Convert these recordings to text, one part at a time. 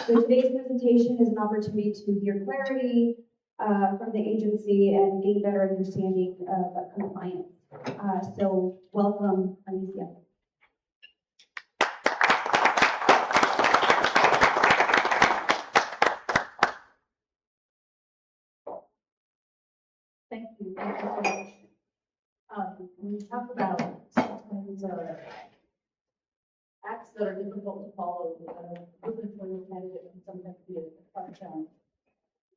So today's presentation is an opportunity to hear clarity from the agency and gain better understanding of compliance. So welcome, Alicia. Thank you so much. When we talk about sometimes acts that are difficult to follow, regulatory candidate can sometimes be a hard challenge.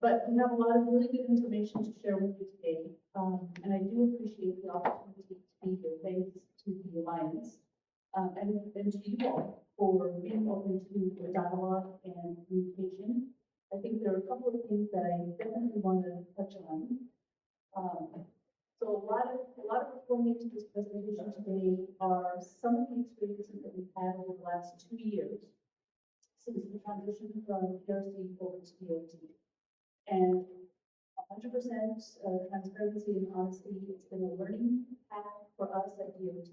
But we have a lot of really good information to share with you today, and I do appreciate the opportunity to be here. Thanks to the Alliance and to you all for being open to a dialogue and communication. I think there are a couple of things that I definitely want to touch on. So a lot of what's going into this presentation today are some of the experiences that we've had over the last 2 years since the transition from PRC over to DOT. And 100% transparency and honesty, it's been a learning path for us at DOT.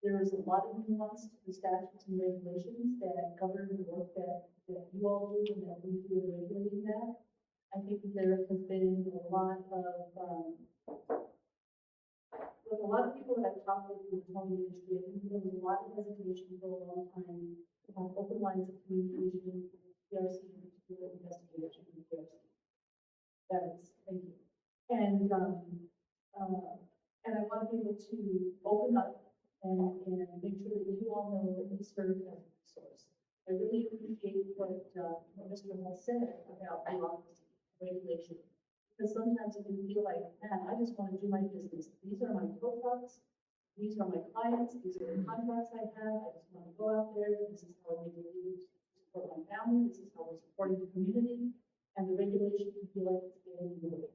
There is a lot of nuance to the statutes and regulations that govern the work that you all do and that we do in regulating that. I think that there has been a lot of people that I've talked with in the towing industry. I think there was a lot of hesitation for a long time to have open lines of communication with PRC and particular investigation with PRC. That is, thank you. And I want to be able to open up and make sure that you all know that we serve as a resource. I really appreciate what Mr. Hall said about bureaucracy, regulation. Because sometimes it can feel like, man, I just want to do my business. These are my tow trucks. These are my clients. These are the contracts I have. I just want to go out there. This is how we do support my family. This is how we're supporting the community. And the regulation can feel like it's getting in the way.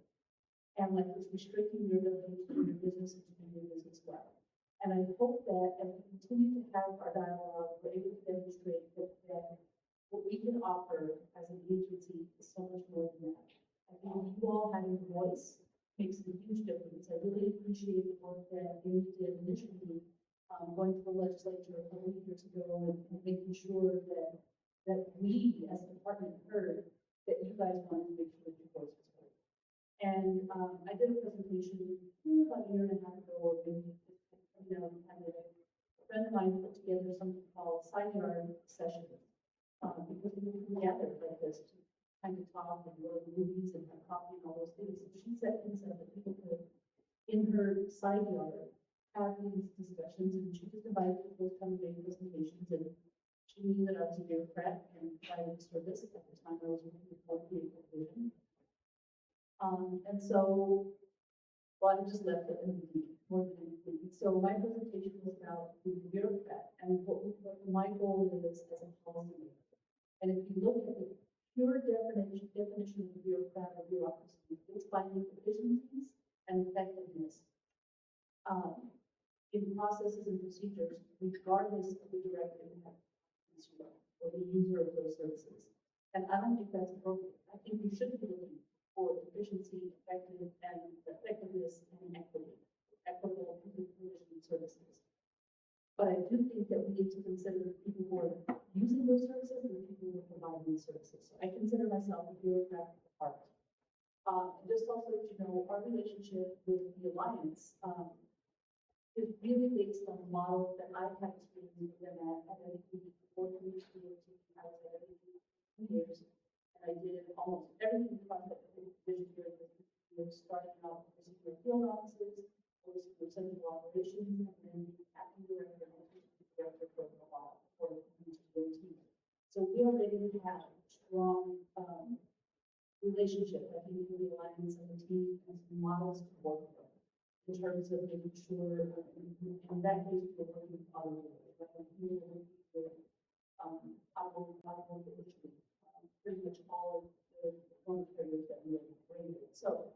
And like it's restricting your ability to do your business and to do your business well. And I hope that as we continue to have our dialogue, we're able to demonstrate that what we can offer as an agency is so much more than that. I think you all having a voice makes a huge difference. I really appreciate the work that Amy did initially, going to the legislature a couple of years ago and making sure that we as a department heard that you guys wanted to make sure that your voice was heard. And I did a presentation about a year and a half ago, or maybe, a friend of mine put together something called side yard sessions, because we were gathered like this to kind of talk and go to movies and have coffee and all those things. So she set things up that people could, in her side yard, have these discussions, and she just invited people to come and make presentations. And she knew that I was a bureaucrat and provided service. At the time, I was working for vehicle division. And so, well, I just left it in the more than anything. So my presentation was about being a bureaucrat and what my goal is as a policymaker. And if you look at the pure definition of bureaucrat or bureaucracy, it's finding efficiencies and effectiveness in processes and procedures, regardless of the direct impact or the user of those services. And I don't think that's appropriate. I think we should be looking for efficiency, effectiveness, and equitable provision of services. But I do think that we need to consider the people who are using those services and the people who are providing those services. So I consider myself a bureaucrat at heart. Just also, you know, our relationship with the Alliance is really based on the model that I've had experience with them at NMDOT 4 every 2 years. And I did almost everything from the division here, starting out with the field offices, was for central operations, and then acting director and director for a while for DOT. So we already have a strong relationship, I think, with the Alliance and the team and some models to work with in terms of making sure, in that case, we're working with auto dealers, like we were working with auto industry, pretty much all of the phone carriers that we are bringing. So,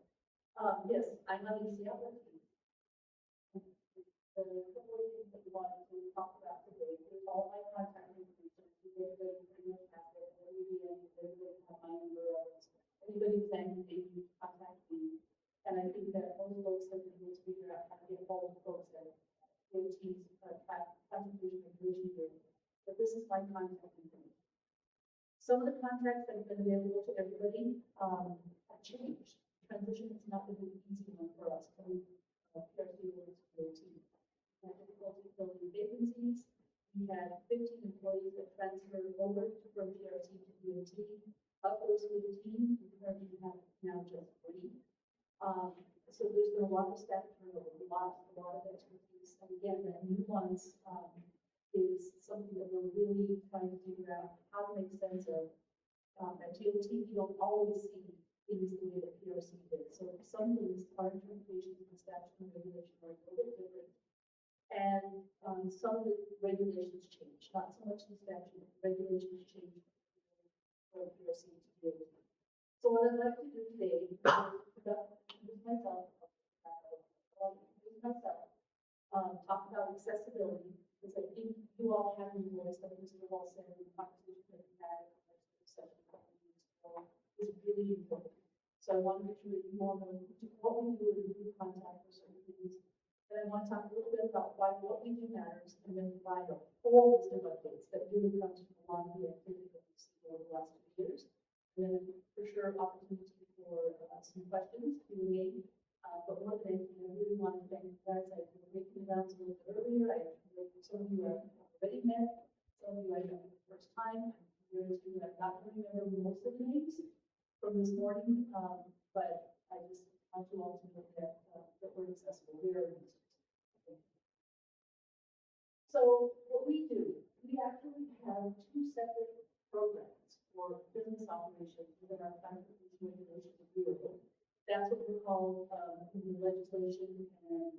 yes, I'm Alicia. The couple of things that we want to talk about today, with all my contact information, everybody pretty much has it, everybody have my number, anybody who's angry, they can contact me. And I think that most folks have been able to figure out how to get hold of folks that DOT's contribution information here. But this is my contact information. Some of the contracts that have been available to everybody, have changed. Transition has not been an easy one for us, from, PRC to DOT. We had difficulty filling vacancies. We had 15 employees that transferred over from PRC to DOT. Of those 15, we currently have now just 3. So there's been a lot of staff turnover, a lot of expertise. And again, that nuance, is something that we're really trying to figure out how to make sense of. At DOT, you don't always see things the way that PRC did. So some things, our interpretations of the statute and regulation are a little bit different. And some of the regulations change, not so much the statute, regulations change from PRC to DOT. So what I'd like to do today is introduce myself, talk about accessibility, because I think you all have the voice that Mr. Hall said in the conversation that we had in the session a couple of weeks ago is really important. So I want to make sure that you all know what we do and who to contact for certain things. And I want to talk a little bit about why what we do matters, and then provide a whole list of updates that really comes from a lot of the activity that we've seen over the last 2 years. And then for sure, opportunity for some questions, Q&A. But more than anything, I really want to thank you guys. I've been making the rounds a little bit earlier. Some of you I've already met, some of you I met for the first time. There are two that I don't remember most of the names from this morning, but I just want you all to know that, that we're accessible. We are accessible. So what we do, we actually have 2 separate programs for business operations within our Transportation Regulations Bureau. That's what we're called in the legislation and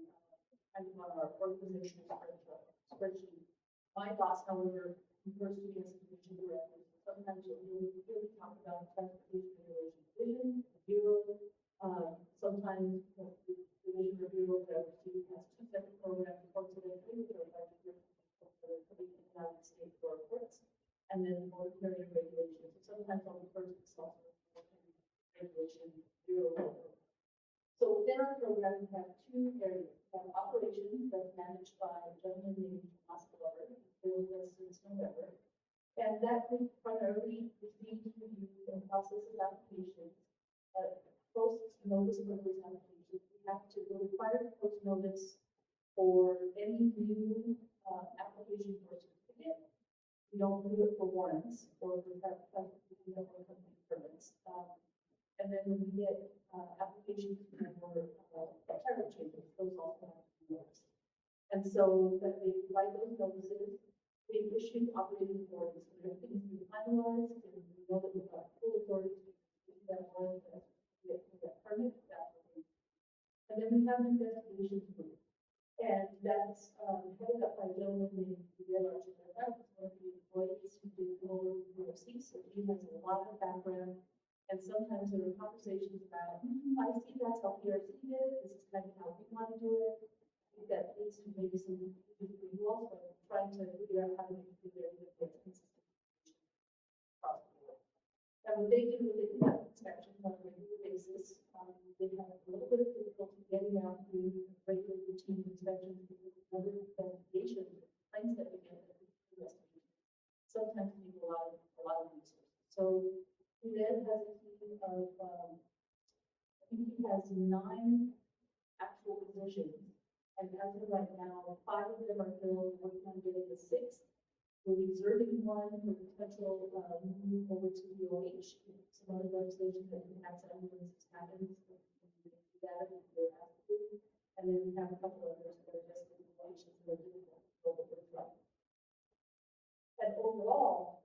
kind of on our organizational spreadsheet. My boss, however, refers to the institution directly. Sometimes you'll really talk about Transportation Regulation Division, Bureau. Sometimes the Division or Bureau of Diversity has 2 separate programs, coincidentally, which are budgeted for the United States for courts, and then motor carrier regulations. So sometimes I'll refer to this also as Regulation Bureau. So within our program, we have 2 areas. We have operations that's managed by a gentleman named Thomas Glover, who's been with us since November. And that group primarily receives, reviews, and processes applications, posts notice for those applications. We have to, we're required to post notice for any new application for a certificate. We don't do it for warrants or for company permits. And then when we get applications for title changes, those also have to be noticed. And so that they provide those notices, they issue operating authorities. So everything is being finalized, and we know that we've got full authority to issue that warrant, to get that permit, that application. And then we have an investigations group. And that's headed up by a gentleman named Miguel Archuleta, who's one of the employees who did go over to URC, so he has a lot of background. And sometimes there are conversations about, I see that's how PRC did it, this is kind of how we want to do it. I think that leads to maybe some you also trying to figure out how to make it very consistent across the board. And what they do, they conduct inspections on a regular basis. They have a little bit of difficulty getting out to regular routine inspections because of other investigations, complaints that we get that we investigate. Sometimes need a lot of resources. So he then has a team of, I think he has 9 actual positions. And as of right now, 5 of them are filled, working on getting the 6th. We're reserving 1 for potential move over to DOH. Some other legislation that can have ambulances happens. That is they're asked to. And then we have a couple others that are just regulations that are difficult to go over from. And overall,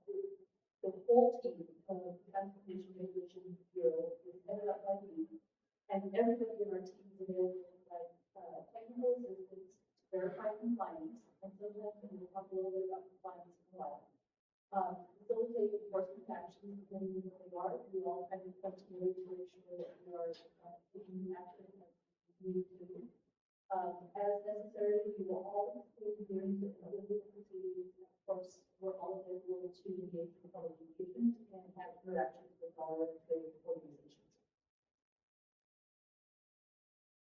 the whole team of Transportation Regulation Bureau is headed up by me, and everybody in our team is available to provide technical assistance to verify compliance, and sometimes we'll talk a little bit about compliance in a while. Facilitate enforcement actions depending on what they are. We all kind of come together to make sure that we are taking action as we need to. As necessary, we will all include hearings and other legal proceedings. Of course, we're all available to engage in public engagement and have interactions with our trade organizations.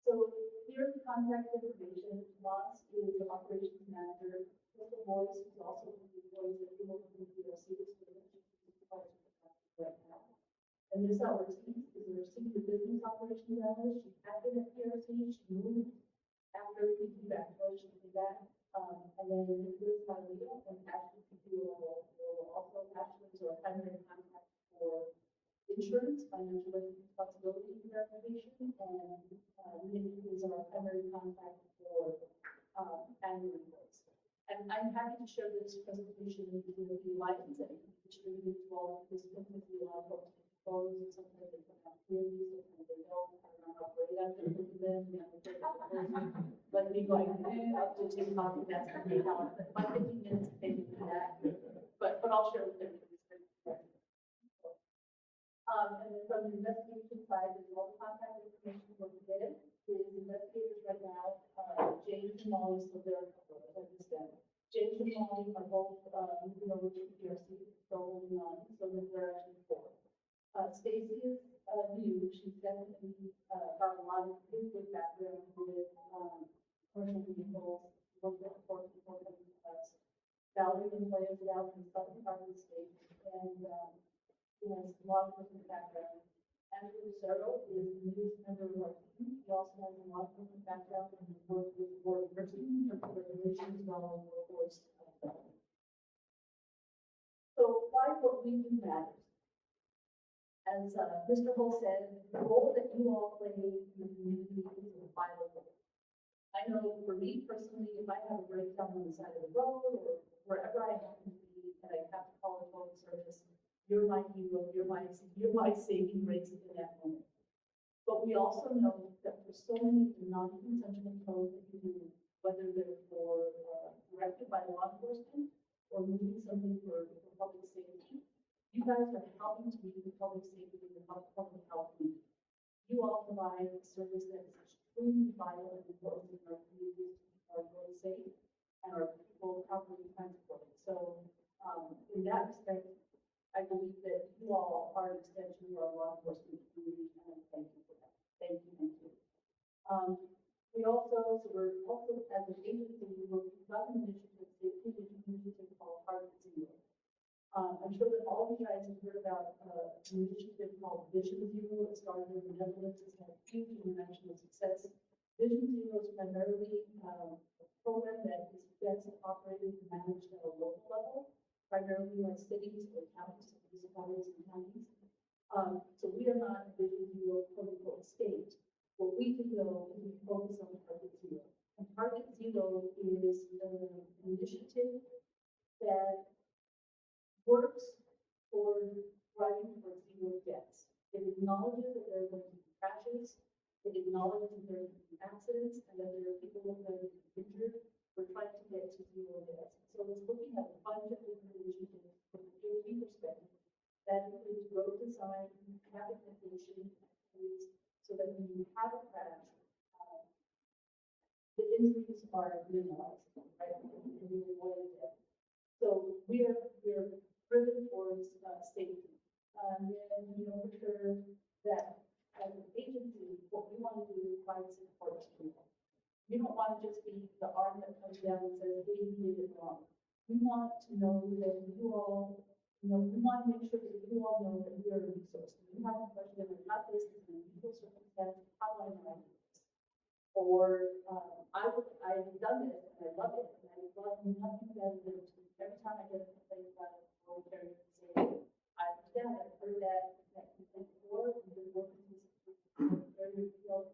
So here's the contact information. Moss is the operations manager. Mr. Boyce, who's also one of the employees that we work with the PRC, is the And Ms. Ortiz is our senior business operations analyst. She had been at PRC. She moved after we came back, so she did that. And then Liz Malia and Ashley will also Ashley is our primary contact for insurance, financial responsibility verification, and Nick is our primary contact for annual reports. And I'm happy to share this presentation with the Alliance and distribute it to all participants if you want to take photos and sometimes they come out clearly, sometimes they don't. I don't know how great I'm going to look at them, you know, like me going, up to take a copy, that's going to be how, my 15 minutes of taking that. But I'll share with them. And then from the investigation side, there's all the contact information for today. Is investigators right now, James and Molly, so they're, like I said, James and Molly are both moving over to PRC, so holding on, so then they're actually four. Stacy is new, she's definitely got a lot of good background with commercial vehicles, worked with four people coming to us. Valerie and Leah is out in the southern part of the state, and he has a lot of different background. Andrew Lucero is the newest member of our team. He also has a lot of different background and worked with the board of nursing for regulations as well as workforce development. So why what we do matters. As Mr. Hull said, the role that you all play in the community is a vital role. I know for me personally, if I have a breakdown on the side of the road or wherever I happen to be and I have to call a total service, you're my hero, you're my saving grace in that moment. But we also know that for so many non-consensual tows that you do, whether they're for directed by law enforcement or moving something for public safety, you guys are helping to meet the public safety and the public health needs. You all provide a service that is extremely vital and important in our communities to keep our roads safe and our people properly transported. So in that respect, I believe that you all are an extension of our law enforcement community, and I thank you for that. Thank you, thank you. We're also, as an agency, we've got an initiative, safety initiative called Heart Zero. I'm sure that all of you guys have heard about an initiative called Vision Zero. It started in the Netherlands. It's had huge international success. Vision Zero is primarily a program that is best operated and managed at a local level, primarily by cities or counties, municipalities and counties. So we are not a Vision Zero protocol state. What we do though is we focus on Target Zero. And Target Zero is an initiative that works for driving towards zero deaths. It acknowledges that there are going to be crashes. It acknowledges that there are going to be accidents and that there are people who are going to be injured. We're trying to get to zero deaths. So it's looking at a bunch of different initiatives from a safety perspective that includes road design, traffic mitigation activities, so that when you have a crash, the injuries are minimized, right? And you avoid death. So we are driven towards safety. And for sure that as an agency, what we want to do is provide support to people. We don't want to just be the arm that comes down and says, hey, you did it wrong. We want to know that you all, we want to make sure that you all know that we are a resource. When you have a question about this is an unusual circumstance, how do I know this? Or I've done this and I love it, and I love nothing better than to every time I get a complaint about it, I'll carry it and say, I've heard that complaint before, and you're working with very well.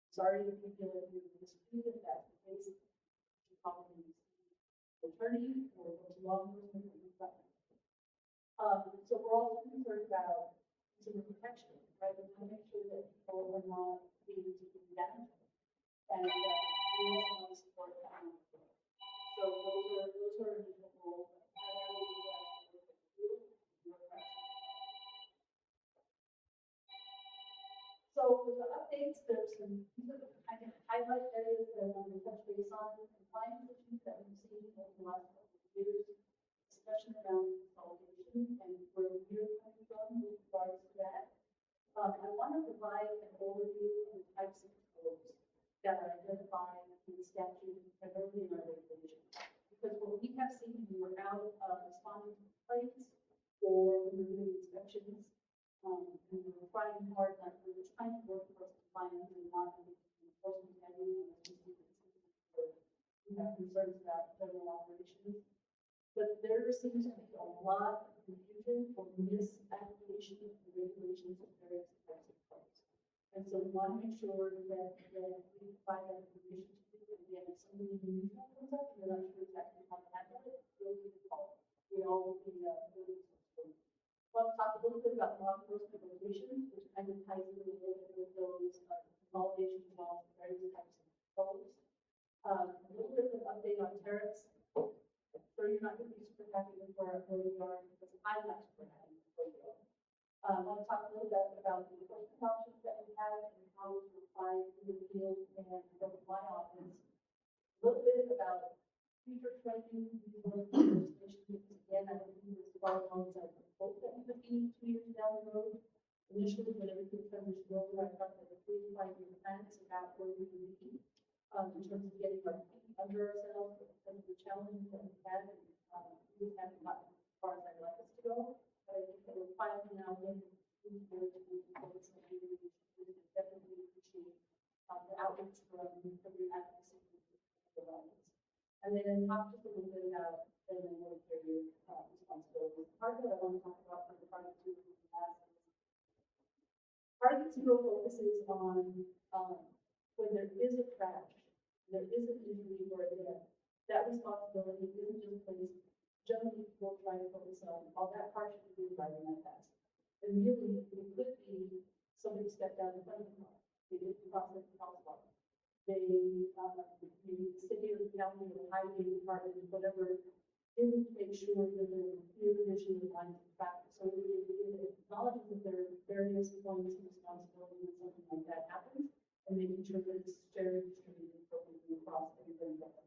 Sorry if you feel like you're mistreated, if that's the case, you probably need an attorney or go to law enforcement or something. So we're also concerned about consumer protection, right? We want to make sure that people are not being taken advantage of. And we also want to support that. So those are different roles. So with the updates, there's some, these are the kind of highlight areas that I want to touch base on, compliance issues that we've seen over the last couple of years, especially around consolidation and where we're coming from with regards to that. I want to provide an overview of the types of codes that are identified in the statute, primarily in our regulations. Because what we have seen when we're out responding to complaints for the review inspections. And we're trying hard, not, we're trying to work towards compliance and not enforcement heavy. We have concerns about federal operations. But there seems to be a lot of confusion or misapplication of the regulations of various types of codes. And so we want to make sure that we provide that information to you. Again, if somebody unusual comes up and you're not sure exactly how to handle it, feel free to call. We all will be really supportive. Well, I'll talk a little bit about law enforcement regulations, which kind of ties in a little bit with those consolidations of laws and various types of codes. A little bit of an update on tariffs. So you're not going to be super happy with where we are, because I'm not super happy with where we are. I'll talk a little bit about the enforcement options that we have and how to apply in the field and from my office. A little bit about future trending legislation, because again, I don't think as far along as I hope that we could be 2 years down the road. Initially, when everything started to roll, I thought that a 3 to 5 year plan is about where we would be in terms of getting our feet under ourselves, and the challenges that we had. We haven't gotten as far as I'd like us to go, but I think that we're finally now getting to the point where we definitely appreciate the outreach from your advocacy. And then talk just a little bit about the military responsibility. Part that I want to talk about for the Target Zero Target Zero focuses on when there is a crash, there is an injury or a death, that responsibility isn't just placed. Generally, people try to focus on all that car should be driving that fast. And really, it could be somebody stepped out in front of the car. They didn't process the crosswalk. They, maybe the city or the county or the highway department, whatever, didn't make sure that there were clear vision of lines of traffic. So it acknowledges that there are various points of responsibility when something like that happens, and making sure that it's shared, distributed appropriately across everybody.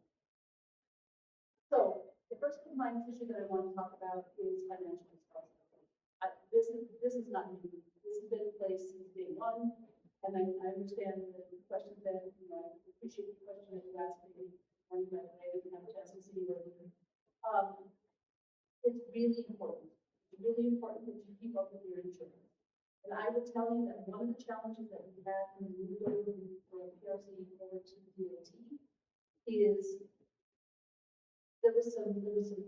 So the first compliance issue that I want to talk about is financial responsibility. This is not new. This has been in place since day one, and I understand the question that, I appreciate the question that you asked me when you met today. I didn't have a chance to see you earlier. It's really important. It's really important that you keep up with your insurance. And I will tell you that one of the challenges that we had when we moved over from PRC over to DOT is there was some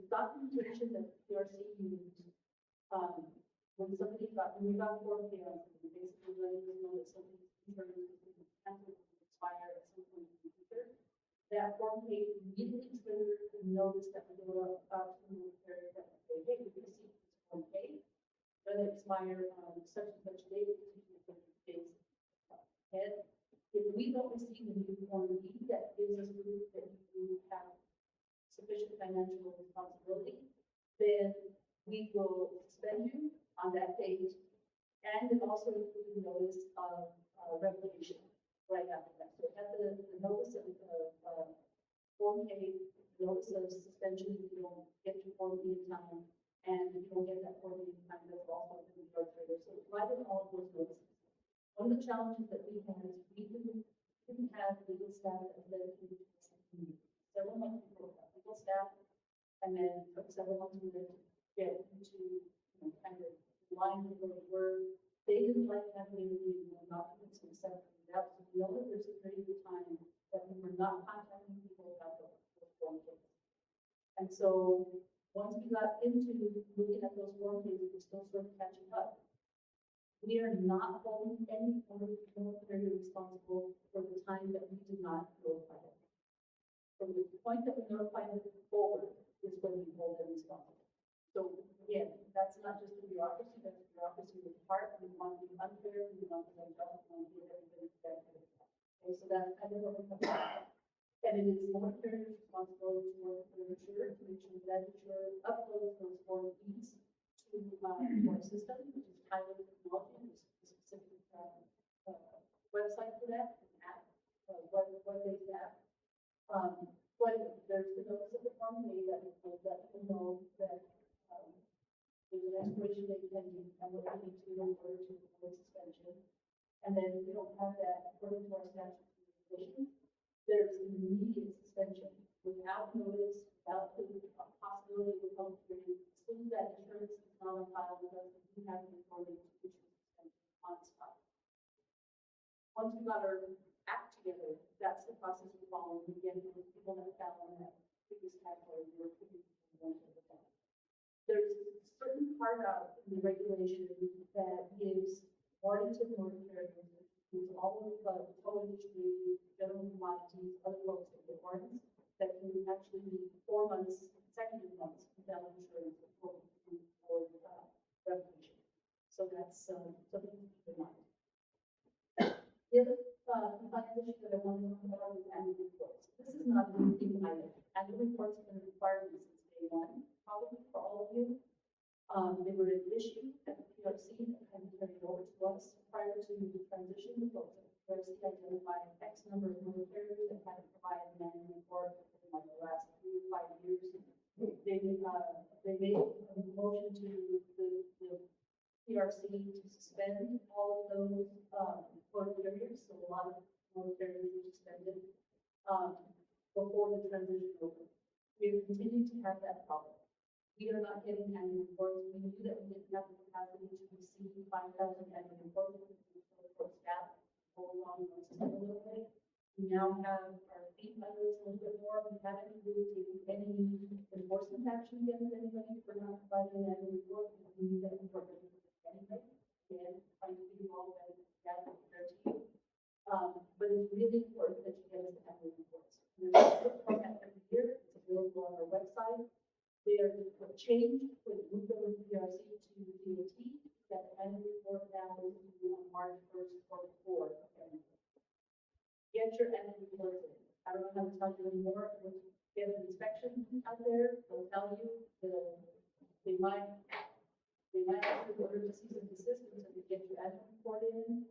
documentation that PRC used when we got 4K on something, basically letting us know that something's insurance is cancelled or expire at some point in the future. That 4K immediately triggered the notice that we go out to the military that would say, hey, we received this 4K, going to expire on such and such date, days ahead. If we don't receive the new Form B that gives us proof that you have sufficient financial responsibility, then we will suspend you on that date, and it also includes a notice of revocation right after that. So it had the notice of Form K, notice of suspension if you don't get your Form B in time, and if you don't get that Form B in time, that's also in the drug trigger. So it provided all of those notices. One of the challenges that we had is we didn't have legal staff that led to several months before that legal staff, and then took several months for them to get into kind of line with where we were. They didn't like having any documents and stuff like that. So we know that there's a period of time that we were not contacting people about those form cases. And so once we got into looking at those form cases, we're still sort of catching up. We are not holding any military responsible for the time that we did not notify them. From the point that we notify them forward is when we hold them responsible. So again, that's not just the bureaucracy, that's the bureaucracy with the heart. We want to be unfair, we want to be unjust, we want to give everybody benefit. Okay, so that's kind of what we're talking about. And it is military responsibility to work with the insurer to make sure that insurer uploads those Form Bs to our system, which is Highway Technology, there's a specific website for that, an app, web-based app. But there's the notice of the Form A that will let people know that there's an expiration date pending and what we need to do in order to avoid suspension. And then if we don't have that according to our statute of limitations, there's an immediate suspension without notice, without the possibility of a public hearing. It's assume that insurance is not on file with us, we have the authority to issue on spot. Once we got our act together, that's the process we follow. Again, for people that fell in that previous category, we're putting them into the fund. There's a certain part out in the regulation that gives warranty to motor carriers, includes all of the total industry, general commodities, other folks that get warrants, that can actually be 4 months, consecutive months without insurance for revocation. So that's something to keep in mind. The other compliance issue that I want to talk about is annual reports. This is not a new thing either. Annual reports have been required since day one, probably for all of you. They were issued at the PRC and kind of carried over to us prior to the transition. The folks at the PRC identified X number of motor carriers that had provided an annual report in like the last 3 to 5 years. They made a motion to the PRC to suspend all of those motor carriers, so a lot of motor carriers were suspended before the transition over. We have continued to have that problem. We are not getting annual reports. We knew that we didn't have the capacity to receive 5,000 annual reports for staff hold on the system a little bit. We now have our feet under us a little bit more. We haven't really taken any enforcement action against anybody for not providing an annual report. We knew that we were going to do it anyway. Again, trying to give you all the benefits that compared to you. But it's really important that you get us the annual reports. There's a format every year. It's available on our website. They are changed when we moved over from PRC to DOT. That annual report now is due on March 1st or before. Get your annual reports in. I don't know how to tell you anymore. When you get an inspection out there, they'll tell you they might ask you to order to cease and desist until you get your annual report in.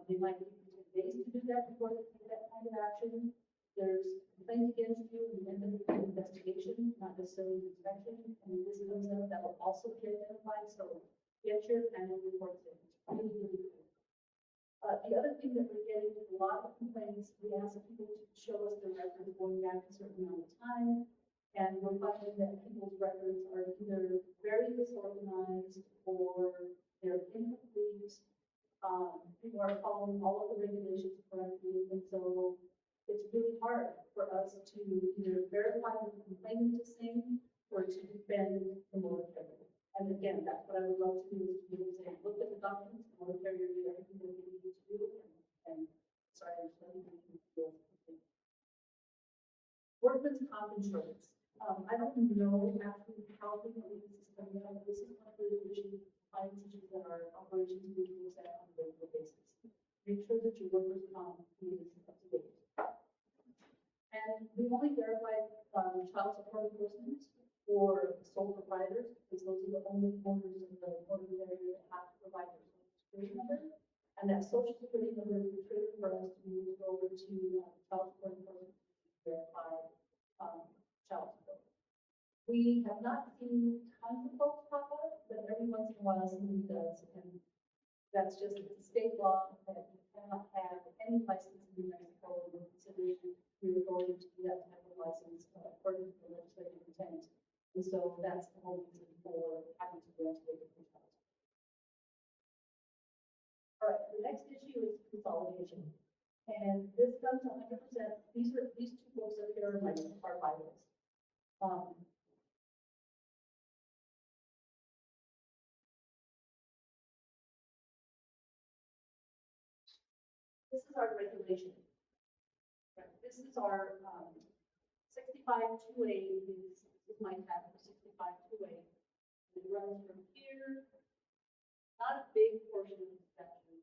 They might give you 10 days to do that before they take that kind of action. There's complaints against you and then the investigation, not necessarily the inspection. And this comes up, that will also be identified. So get your annual reports in. It's really, really good. The other thing that we're getting is a lot of complaints. We ask people to show us their records going back a certain amount of time. And we're finding that people's records are either very disorganized or they're incomplete. People are following all of the regulations correctly. And so it's really hard for us to either verify what the complainant is saying or to defend the motor carrier. And again, that's what I would love to do, is to be able to say, look at the documents, the motor carrier did everything that they needed to do, and sorry, I'm just letting you know. Workman's comp insurance. I don't know actually how frequently this is coming up. This is one of the issues, compliance issues that our operations group looks at on a regular basis. Make sure that your workers' comp is up to date. And we only verified child support enforcement for sole proprietors, because those are the only owners of the motor carrier that have to provide their social security number. And that social security number is the trigger for us to move over to child support enforcement to verify child support. We have not seen tons of folks pop up, but every once in a while somebody does. And that's just a state law that you cannot have any license in New Mexico with consideration your authority to do that type of license according to the legislative intent. And so that's the whole reason for having to go into the child. All right, the next issue is consolidation. And this comes 100%, these two books up here are our Bibles. This is our regulation. Right. This is our 65-2A is my tab for 65-2A. It runs from here, not a big portion of the section,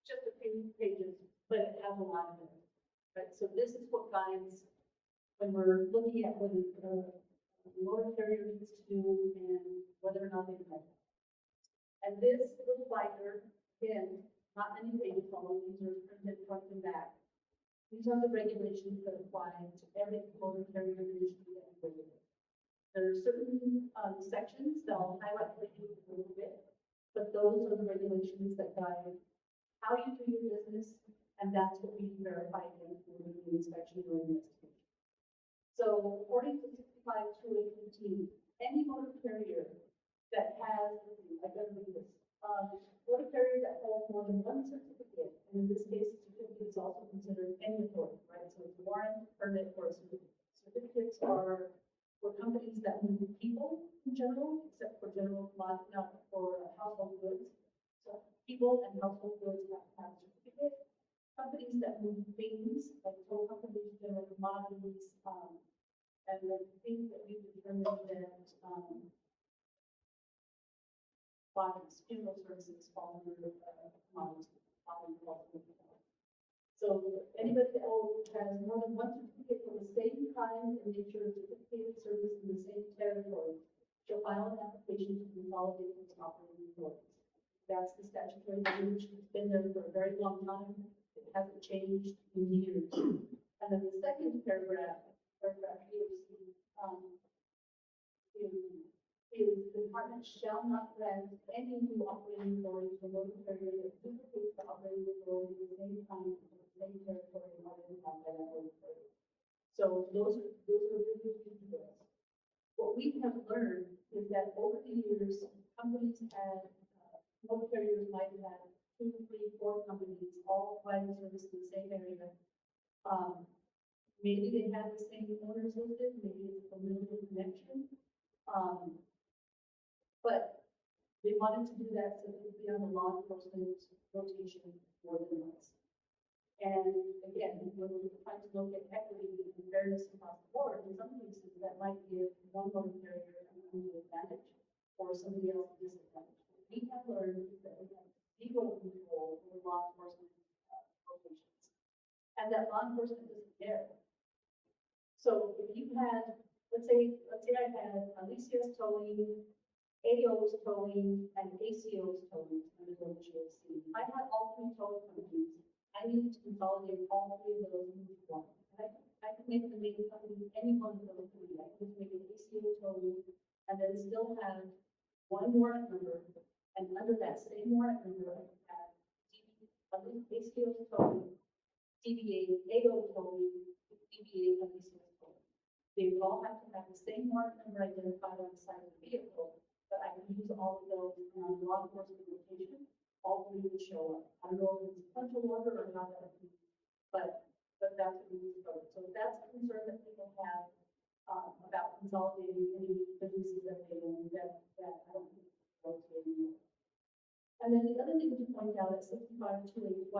just a few pages, but it has a lot of it. Right. So this is what guides when we're looking at what the motor carrier needs to do and whether or not they can. And this little binder, again, not many pages, although these are printed front and back. These are the regulations that apply to every motor carrier industry that we regulate. There are certain sections that I'll highlight for you a little bit, but those are the regulations that guide how you do your business, and that's what we verify against when we do inspection or investigation. So according to 65-215, any motor carrier that has, I gotta read this, motor carrier that holds more than one certificate, and in this case, a certificate is also considered any authority, right? So it's a warrant, permit, or a certificate. Certificates are for companies that move people in general, except for general commodity, not for household goods. So people and household goods have to have a certificate. Companies that move things, like tow companies, general commodities, and the things that we determined that, bodies, funeral services fall under, commodities, body health. So anybody that has more than one certificate for the same kind and nature of certificated service in the same territory shall file an application to consolidate its operating authorities. That's the statutory language. It's been there for a very long time. It hasn't changed in years. And then the second paragraph POC, is the department shall not grant any new operating authority to a local carrier that duplicates the operating authority at the same time in the same territory identified by that local carrier. So those are really key to us. What we have learned is that over the years, companies had, local carriers might have had 2, 3, 4 companies all providing service in the same area. Maybe they had the same owners listed, maybe it's a familiar connection. But they wanted to do that so they could be on the law enforcement rotation more than once. And again, when we're trying to look at equity and fairness across the board, in some cases that might give one motor carrier an advantage or somebody else a disadvantage. What we have learned is that we have zero control over law enforcement locations, and that law enforcement doesn't care. So if you had, let's say I had Alicia's towing, AO's towing, and ACO's towing under the GOC. I had all 3 towing companies. I needed to consolidate all 3 of those into one. And I could make the main company any one of those 3. I could make an ACO towing and then still have one warrant number, and under that same warrant number, I could have ACO's towing, DBA, AO towing, DBA, and ACO's towing. They would all have to have the same warrant number identified on the side of the vehicle, but I can use all of those in a law enforcement location. All 3 would show up. I don't know if it's sequential order or not, but that's what we use for it. So that's a concern that people have about consolidating any businesses that they own that I don't think is anymore. And then the other thing to point out at 65-212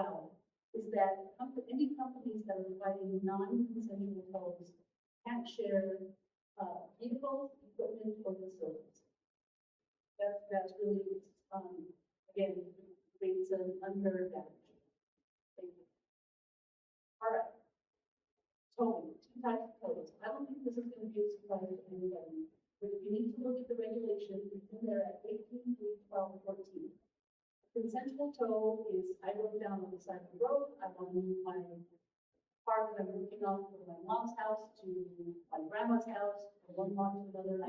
is that any companies that are providing non-consensual tows can't share vehicles, equipment, or facilities. That's really, again, creates an unfair advantage. Thank you. All right. Towing, 2 types of tows. I don't think this is going to be a surprise to anybody, but if you need to look at the regulations, it's in there at 18, 12, 14. Consensual tow is I broke down on the side of the road. I want to move my car that I'm working on from my mom's house to my grandma's house, from one lot to another.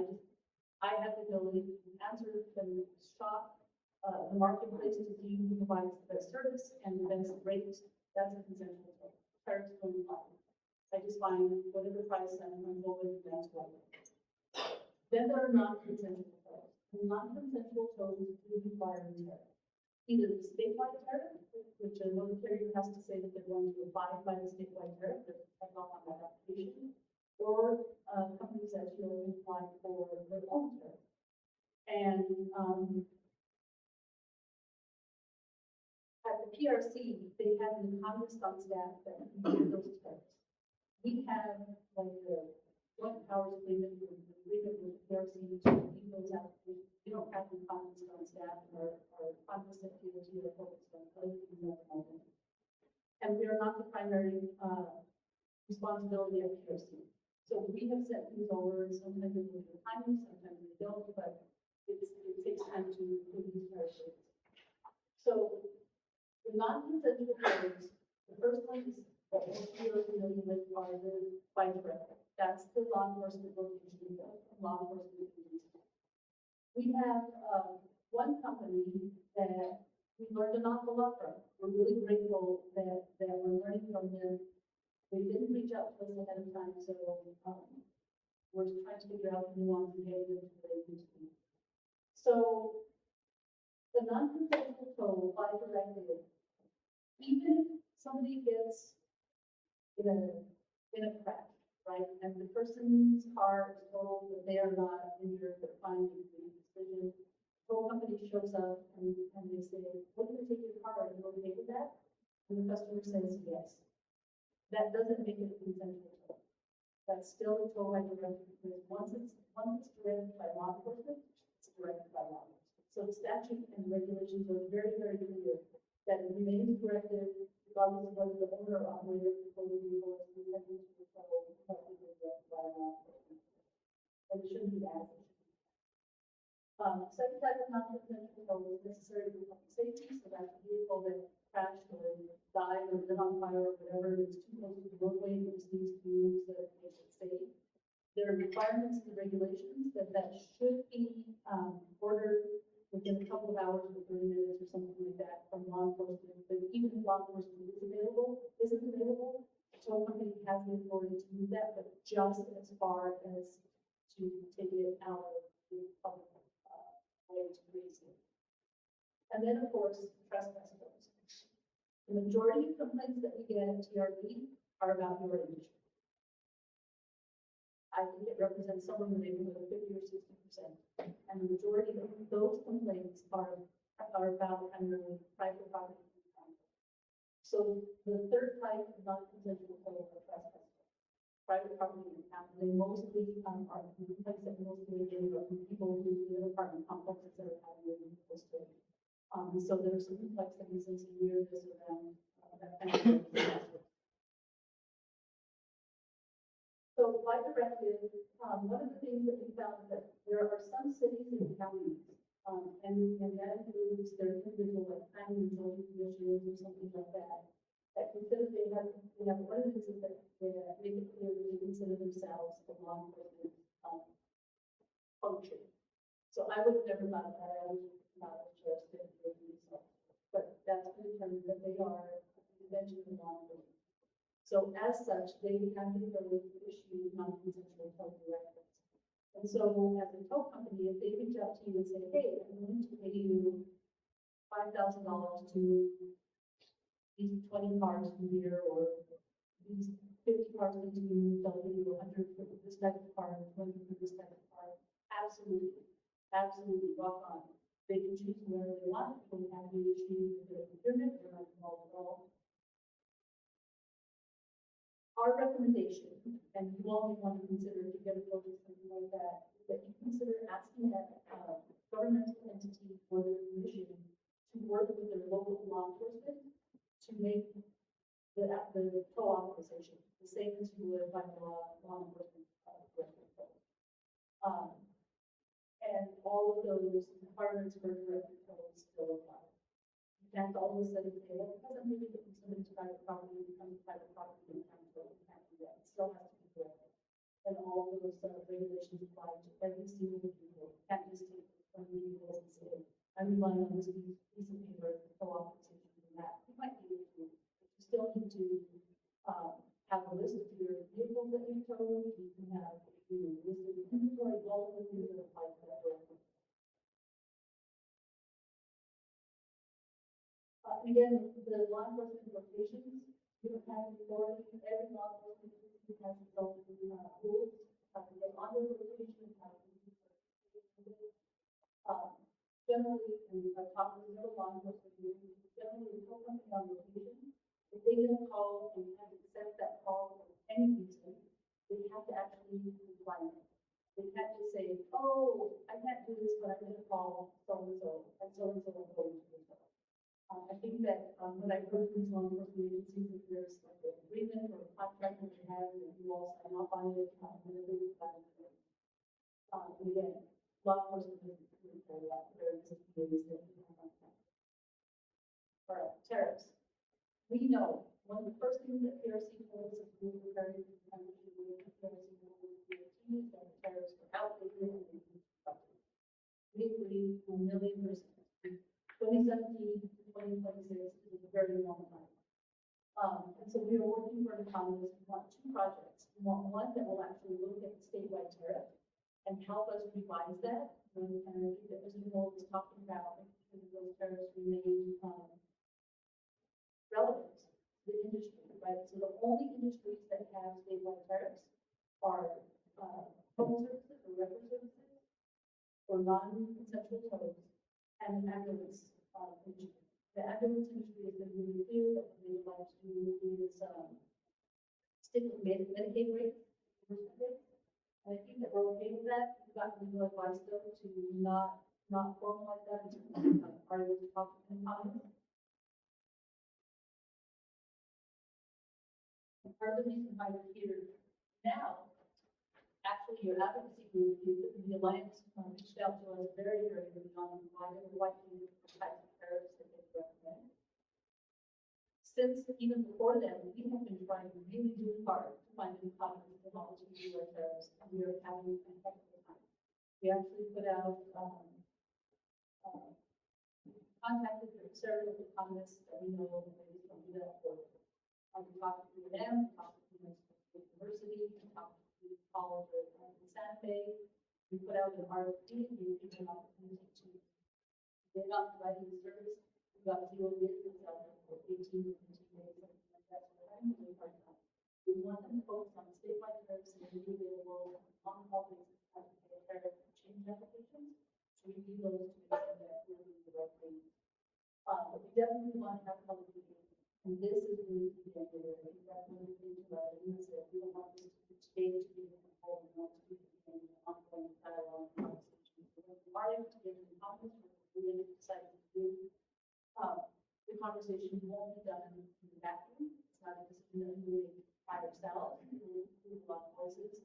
I have the ability to answer the shop, the marketplace to see who provides the best service and the best rate. That's a consensual tow. Prior to 25. I just find whatever price I'm going with, that's what. Then there are non-consensual tows. Non-consensual tows do require a tariff. Either the statewide tariff, which a motor carrier has to say that they're going to abide by the statewide tariff, that's off on that application, or companies that apply for their own tariff. And at the PRC, they have an economist on staff that can do those tariffs. We have like the joint powers agreement with the PRC to leave those applications. We don't have an economist on staff or economists at DOT or focused on other people at the moment. And we are not the primary responsibility of PRC. So we have sent things over, sometimes they will be timely, sometimes they don't, but it takes time to put these priorities. So the non-consensual tows, the first one is what most people are familiar with are the by directive. That's the law enforcement location, law enforcement agency. We have one company that we learned an awful lot from. We're really grateful that we're learning from them. They didn't reach out to us ahead of time, so We're just trying to figure out the nuance and get it into the routine. So the non-consensual tow applies directly. Even if somebody gets in a crash, right? And the person's car is totaled, but they are not injured, they're fine, they made a decision. The tow company shows up and they say, we're gonna take your car, and you'll pay for that? And the customer says yes. That doesn't make it a consensual tow. That's still a tow by directive, because once it's directed by law enforcement, it's directed by law enforcement. So the statute and regulations are very, very clear that it remains directive regardless of whether the owner or operator of the vehicle is intending to tow, but it is directed by law enforcement. And it shouldn't be as it should be. Second type of non-consensual tow is necessary for public safety, so that's a vehicle that crashed or died or lit on fire or whatever, it's too close to the roadway, it just needs to be moved so that it makes it safe. There are requirements and regulations that should be ordered within a couple of hours or 30 minutes or something like that from law enforcement. But even if law enforcement isn't available, the tow company has the authority to do that, but just as far as to take it out of the public way to raise it. And then, of course, trespass codes. The majority of complaints that we get at TRB are about your emission. I think it represents somewhere in the neighborhood of 50 or 60%. And the majority of those complaints are about primarily private property. So the third type of non-consensual tow are trespass. Private property and town, they mostly are the complaints that mostly get are from people who live in apartment complexes that are having their vehicles towed. So there's some complexities and some weirdness around that kind of thing. So by directive, one of the things that we found is that there are some cities and counties, and that includes their individual like planning and zoning commissions or something like that, that consider they have ordinances that make it clear that they consider themselves a law enforcement function. So I would have never thought of that. I was not a sheriff's deputy myself, but that's been determined that they are a convention of law enforcement. So as such, they have the ability to issue non-consensual tow directives. And so as a tow company, if they reach out to you and say, hey, I'm willing to pay you $5,000 to these 20 cars from here, or these 50 cars need to be moved, I'll give you 100 for this type of car, 20 for this type of car. Absolutely, absolutely, rock on. They can choose whatever they want. If they have any issues with their procurement, they're not involved at all. Our recommendation, and you all may want to consider if you get a vote or something like that, is that you consider asking that governmental entity or their commission to work with their local law enforcement to make the tow authorization the same as you would by law enforcement directive. And all of those requirements for directive tow still apply. You can't all of a sudden say, well, because I'm moving it from somebody's private property, becomes private property, and can't do it. You can't do that. It still has to be directed. And all of those regulations apply to every single vehicle. You can't just take one vehicle and say, I'm relying on this piece of paper for tow authorization and that. You might be able to, but you still need to have a list of your vehicles that you tow. You can have a list of inventory, all of the things that apply to that directive. Again, the law enforcement locations, you don't have the authority. Every law enforcement agency has its own rules. They get on their location, generally, and I've talked to several law enforcement agencies, generally, the tow company on location, if they get a call and have to accept that call for any reason, they have to actually comply. They can't just say, oh, I can't do this, but I'm going to call so-and-so, and so-and-so will go into the tow. I think that what I've heard from law enforcement agencies is there's like an agreement or a contract that they have, and you all sign off on it, whenever you sign it. And again, law enforcement doesn't care about their employees that you have on that. All right, tariffs. We know one of the first things that PRC told us is we were prepared to PRC is that the tariffs were outdated and disruptive. We agree 1,000,000%. 2017 to 2026 is a very long time. And so we are working for economists. We want two projects. We want one that will actually look at the statewide tariff and help us revise that. And I think that Mr. Gold was talking about, because those tariffs remain relevant to the industry, right? So the only industries that have statewide tariffs are home services or rental services or non-consensual tows and the ambulance industry. The ambulance industry has been really clear that what they would like to do is stick with Medicaid rate, reimbursement rate. And I think that we're okay with that. We've got legal advice though to not formalize that until are able to talk to economists. Part of the reason why we're here now, actually, your advocacy group, the Alliance, reached out to us very, very early on why they would like to use the types of tariffs that they recommend. Since even before then, we have been trying really, really hard to find an economist that wants to do our tariffs, and we are having a heck of a time. We actually put out, contacted several economists that we know that they can do that for. We talked to them, we talked to the university, we talked to the college in Santa Fe. We put out an RFP, and we gave them an opportunity to bid on providing the service. We got 0 bids out there for 18 to 15 days, something like that. So we're having a really hard time. We want them to focus on statewide tariffs and be available on all bases as a tariff change applications. So we need those to make sure that we're doing the right thing. But we definitely want to have public meetings. And this is really the end of it. I think that's one of the things about it is that we don't want this to change to be a whole and not to be an ongoing dialogue and conversation. So when we are able to get into conference, we're really excited to do. The conversation won't be done in the vacuum. It's not a decision that we make by ourselves. We will include a lot of voices.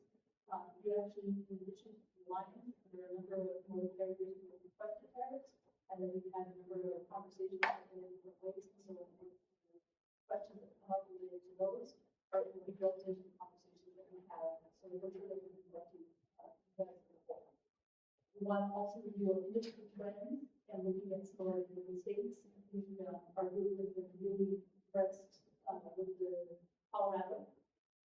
We actually, in addition to the Alliance, there are a number of more carriers who have requested tariffs, and then we've had a number of conversations in different ways. And so questions that come up related to those are going to be built into the conversations that we have. So we're sure that we can get to that. We want to also review our industry trends and looking at some of the states. I think our group has been really impressed with the Colorado.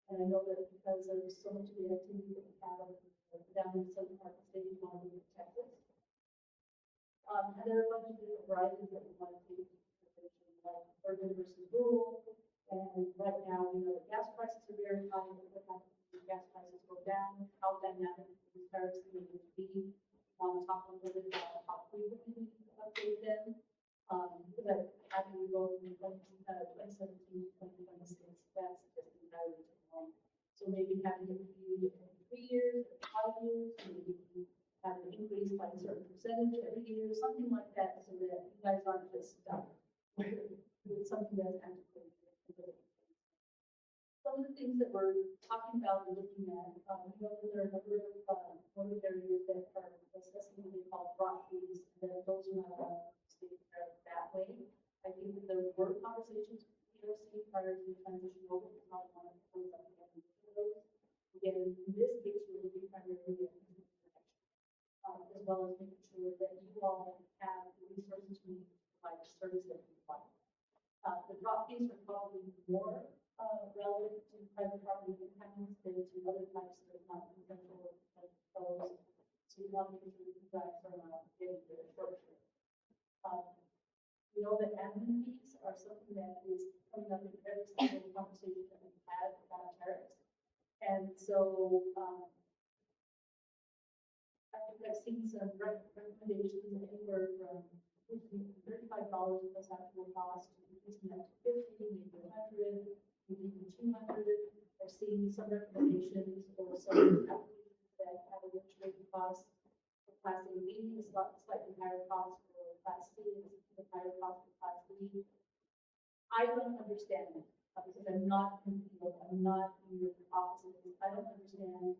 And I know that because there's so much of the activity that we have down in the southern part of the state, we want to move to Texas. And there are a bunch of different varieties that we want to take into consideration, like urban versus rural. And right now, we know that gas prices are very high. What happens when gas prices go down? How dynamic these tariffs are going to be? I want to talk a little bit about how frequently we update them. Because how do we go from 2017 to 2026? That's just entirely too long. So maybe having it reviewed every 3 years, every 5 years, maybe have an increase by a certain percentage every year, something like that, so that you guys aren't just stuck with something that's antiquated. Some of the things that we're talking about and looking at, we know that there are a number of motor carriers that are assessing what they call drop fees, and that those are not allowed to stay that way. I think that there were conversations with PRC prior to the transition over, but not one of those up again. Again, in this case, we're looking primarily at as well as making sure that you all have the resources we need to provide the service that you want. The drop fees are probably more relevant to private property towns than to other types of non-conventional those. So you want to make sure that you guys are not getting the short shrift. We know that admin fees are something that is coming up in every single conversation that we've had about tariffs. And so I think I've seen some recommendations anywhere from $35 plus actual cost, increasing that to 50, maybe 100, maybe even 200. I've seen some recommendations or some applications that have a registration cost for Class A B, is slightly higher cost for Class C, is the higher cost for Class D. I don't understand it because I'm not in the field, I'm not in your offices. I don't understand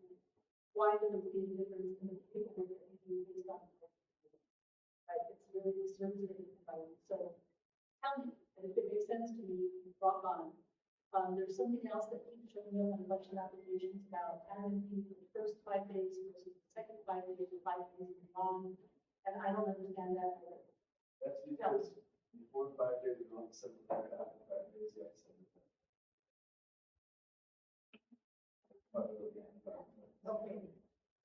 why there would be a difference in the paperwork that you do based on the right? It's really the service that you're providing. So tell me, and if it makes sense to me, rock on. There's something else that keeps showing up on a bunch of applications about admin fee for the first 5 days versus the second 5 days or 5 days and beyond. And I don't understand that. That's because before 5 days, you don't send it back after 5 days, yes. Okay,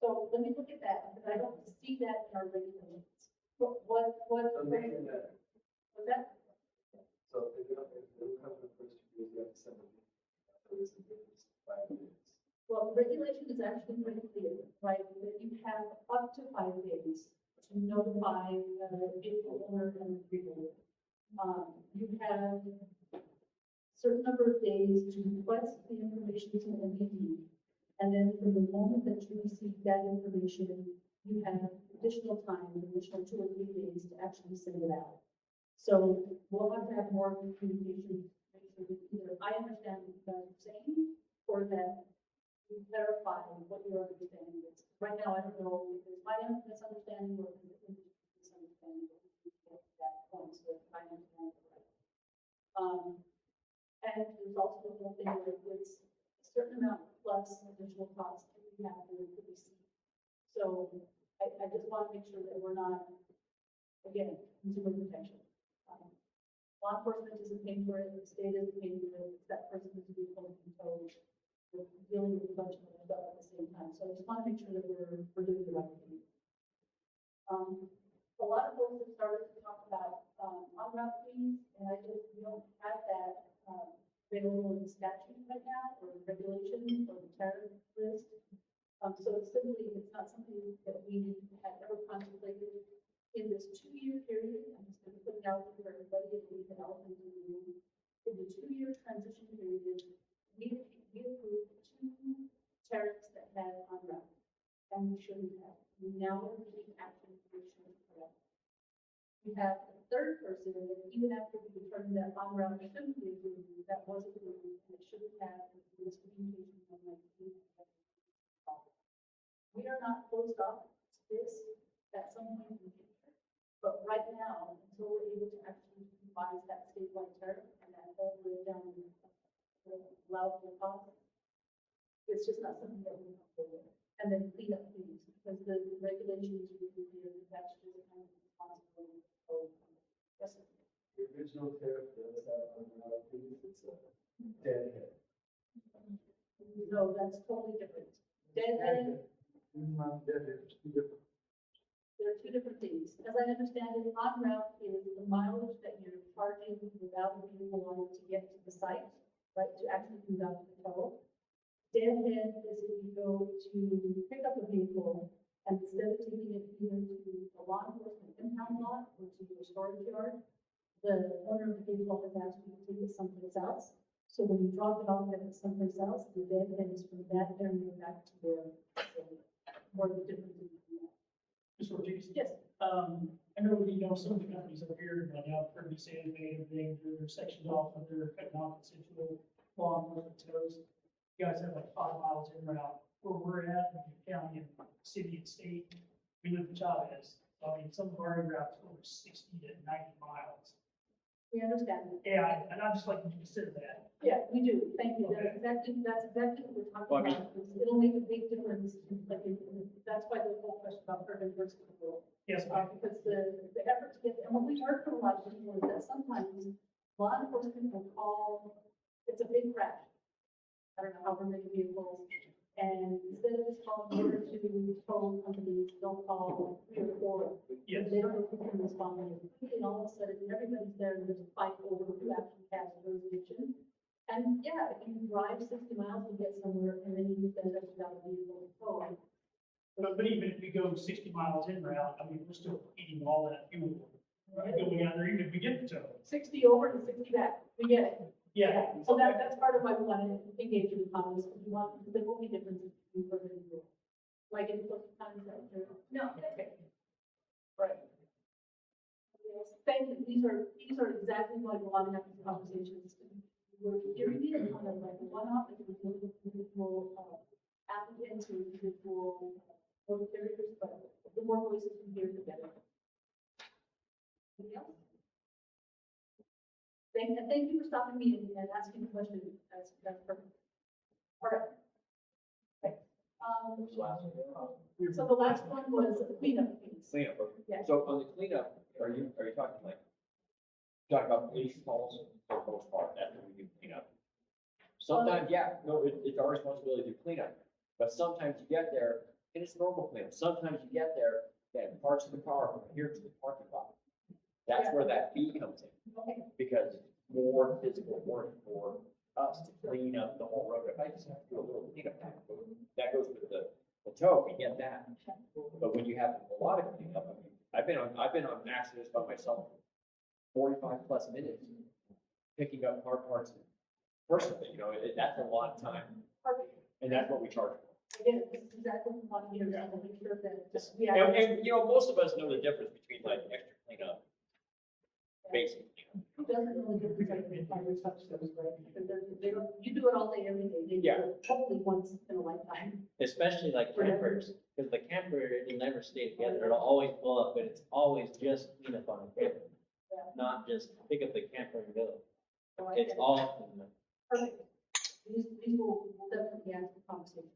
so let me look at that, because I don't see that in our regulations. What, So making that, was that? so if it comes in the first 2 years, you have to send it. So it's 5 days. Well, the regulation is actually pretty clear, right, that you have up to 5 days to notify the vehicle owner and removal. You have certain number of days to request the information to NMDOT. And then from the moment that you receive that information, you have additional time, an additional 2 or 3 days to actually send it out. So we'll have to have more communication, make sure that either I understand what you guys are saying, or that you clarify what your understanding is. Right now, I don't know if it's my misunderstanding or if it's misunderstanding, but we can get to that point, so that I understand it right. And there's also the whole thing where it's a certain amount plus additional costs that we have to receive. So I just want to make sure that we're not, again, consumer protection. Law enforcement isn't paying for it, the state isn't paying for it, it's that person who's being told to towed. We're dealing with a bunch of other stuff at the same time, so I just want to make sure that we're doing the right thing. A lot of folks have started to talk about on-route fees, and I just don't have that available in the statute right now, or regulation, or the tariff list. So it's simply, it's not something that we had ever contemplated in this 2-year period. I'm just going to put it out for everybody to leave the elephant in the room. In the 2-year transition period, we approved 2 tariffs that had on-route, and we shouldn't have. We now are taking action to make sure it's correct. We have a third person that even after we determined that on-route shouldn't be approved, that was approved, and it shouldn't have miscommunication on like. We are not closed off to this at some point in the future, but right now, until we're able to actually revise that statewide tariff and that whole breakdown of allowable costs, it's just not something that we're comfortable with. And then clean up fees, because the regulations really clear that that's just kind of responsibility of yes, sir. The original tariff does have on-route fees, it's a deadhead. No, that's totally different. Deadhead, Not deadhead, it's 2 different. there are 2 different things. As I understand it, on route is the mileage that you're charging without a vehicle on it to get to the site, right, to actually conduct the tow. Deadhead is if you go to pick up a vehicle and instead of taking it either to a law enforcement impound lot or to your storage yard, the owner of the vehicle has asked you to take it someplace else. So when you drop it off at someplace else, the deadhead is from that area back to their facility. Or the difference between that. Mr. Ortiz? Yes. I know, some of the companies up here, like out for say, they have they're sectioned off of their non-consensual law enforcement tows. You guys have like 5 miles in route. Where we're at, in the county and city and state, we live in Chavez. I mean, some of our routes over 60 to 90 miles. We understand. Yeah, and I'd just like to consider that. Yeah, we do. Thank you. That's exactly what we're talking Well, I mean- about. It'll make a big difference. Like, that's why the whole question about urban versus rural. Yes, Because the effort to get, and what we've heard from a lot of people is that sometimes law enforcement will call, it's a big crash. I don't know how many vehicles, and instead of just calling 1 or 2 tow companies, they'll call 3 or 4. yes. They don't know who can respond, and all of a sudden, everybody's there, and there's a fight over who actually has jurisdiction. And yeah, if you drive 60 miles to get somewhere, and then you just end up without a vehicle to tow, But even if we go 60 miles in route, I mean, we're still eating all that fuel. Going out there, even if we get the tow. 60 over and 60 back, we get it. Yeah. So that's part of why we want to engage in the comments, because we want, because there will be differences between urban and rural. Like in close times, no, okay. Right. Thank you, these are exactly why we want to have these conversations. We're hearing it on a like one-off, if we look at individual applicants or individual motor carriers, but the more voices we hear, the better. Anything else? Thank you for stopping me and asking the question. That's perfect. All right. Okay. So the last one was cleanup fees. Cleanup, okay. Yeah. So on the cleanup, are you talking like, talking about police calls for the most part, after we do cleanup? Sometimes, yeah, no, it's our responsibility to clean up. But sometimes you get there, and it's normal cleanup, sometimes you get there, and parts of the car from here to the parking lot. That's where that fee comes in, Okay, because more physical work for us to clean up the whole road. If I just have to do a little cleanup, that goes with the tow, we get that. But when you have a lot of cleanup, I mean, I've been on accidents by myself, 45+ minutes, picking up car parts personally, that's a lot of time, perfect. and that's what we charge for. Again, this is exactly what I'm here, so make sure that, Just- yeah. And, most of us know the difference between like extra cleanup, basic cleanup. Who doesn't know the difference, like, in fire trucks, right? Because they don't, you do it all day, every day. They do Yeah. it hopefully once in a lifetime. Especially like campers, because the camper, it'll never stay together, it'll always pull up, but it's always just clean up on the camper. Yeah. Not just pick up the camper and go, So I it's think- all clean up. Perfect. These will definitely add to the conversation.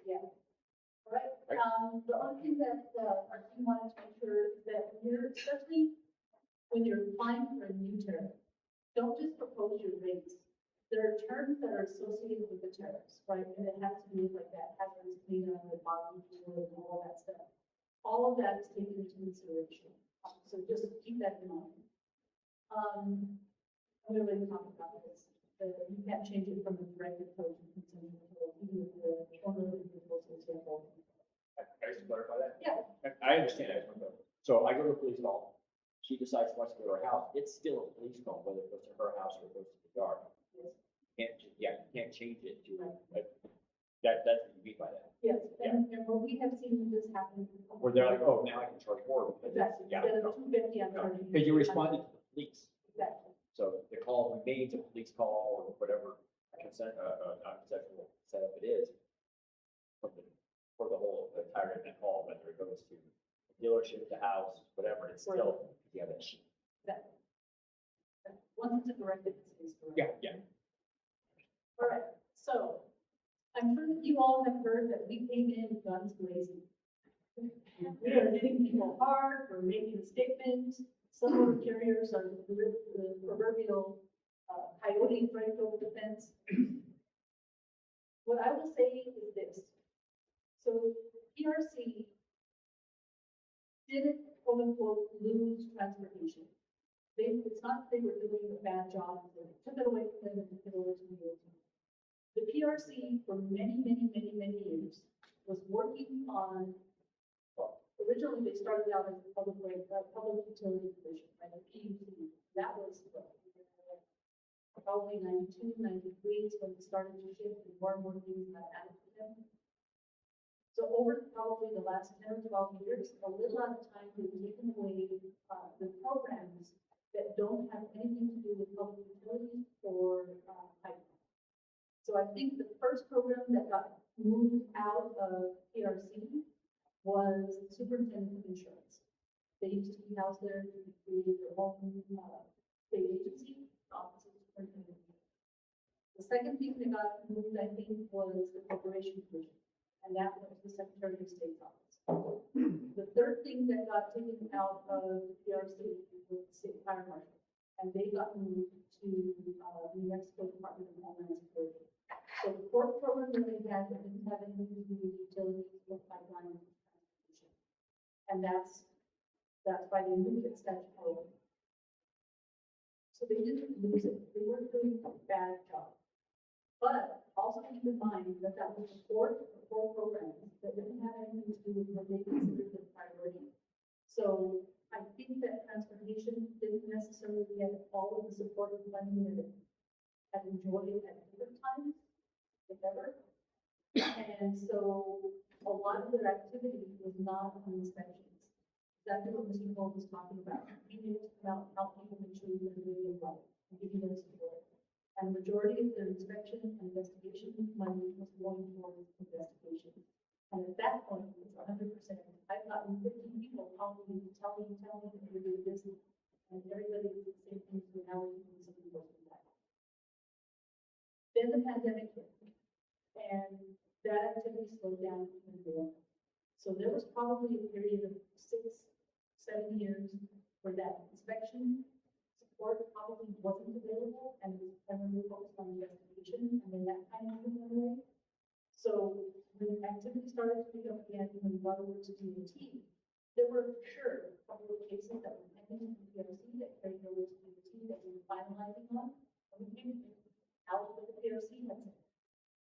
Yeah. All right, Right. the other thing that, our team wanted to make sure that when you're, especially when you're applying for a new tariff, don't just propose your rates. There are terms that are associated with the tariffs, right? And it has to do with like that hazardous cleanup, the bottom fluid, and all that stuff. All of that is taken into consideration. So just keep that in mind. We already talked about this, that you can't change it from the directed code to consent control, even if the owner of the vehicle is example. Can I just clarify that? Yeah. I understand that. So I go to a police call, she decides she wants to go to her house, it's still a police call, whether it goes to her house or it goes to the yard. You can't change it to, that's what you mean by that. Yes, and what we have seen this happen. Where they're like, oh, now I can charge more because it's, Exactly, instead of 250, I'm charging. Because you responded to the police. Exactly. So the call remains a police call or whatever consent, non-consensual setup it is for the whole entire event call, whether it goes to the dealership, the house, whatever, it's still, you have that sheet. That- Once it's a directed, it's correct. Yeah. All right, so I'm sure that you all have heard that we came in guns blazing. We are hitting people hard, we're making statements, some of the carriers are the proverbial coyote right over the fence. What I will say is this. So PRC didn't quote unquote lose transportation. It's not that they were doing a bad job, they took it away from them and took it over to the DOT. The PRC for many years was working on, well, originally they started out as a public utility commission, right, a PUC. That was probably 92, 93 is when it started to shift and more things got added to them. So over probably the last 10 or 12 years, a little at a time, we've taken away the programs that don't have anything to do with public utilities or pipeline. So I think the first program that got moved out of PRC was superintendent of insurance. They used to be housed there, they created their own state agency, office of superintendent. The second thing that got moved, I think, was the corporation commission, and that was the Secretary of State's office. The third thing that got taken out of PRC was the state fire marshal, and they got moved to New Mexico Department of Homeland Security. So the fourth program that they had that didn't have anything to do with utilities or pipeline transportation. And that's why they moved it statutorily. So they didn't lose it, they weren't doing a bad job. But also keep in mind that that was the four programs that didn't have anything to do with what they considered the priority. So I think that transportation didn't necessarily get all of the support and funding that it had enjoyed at different times, if ever. And so a lot of their activity was not on inspections. Exactly what Mr. Cole was talking about. He needed to come out and help people make sure they're doing it right and giving them support. And the majority of their inspection and investigation money was going towards investigation. And at that point, it's 100%. I've gotten 15 people calling me, telling me that they're doing business. And everybody did the same thing, so now we're doing something more than that. Then the pandemic hit, and that activity slowed down even more. So there was probably a period of 6-7 years where that inspection support probably wasn't available, and it was primarily focused on investigation, and then that kind of went away. So when activity started to pick up again, when we got over to DOT, there were for sure a couple of cases that were pending in the PRC that carried over to DOT that we were finalizing on. And we came out with the PRC that's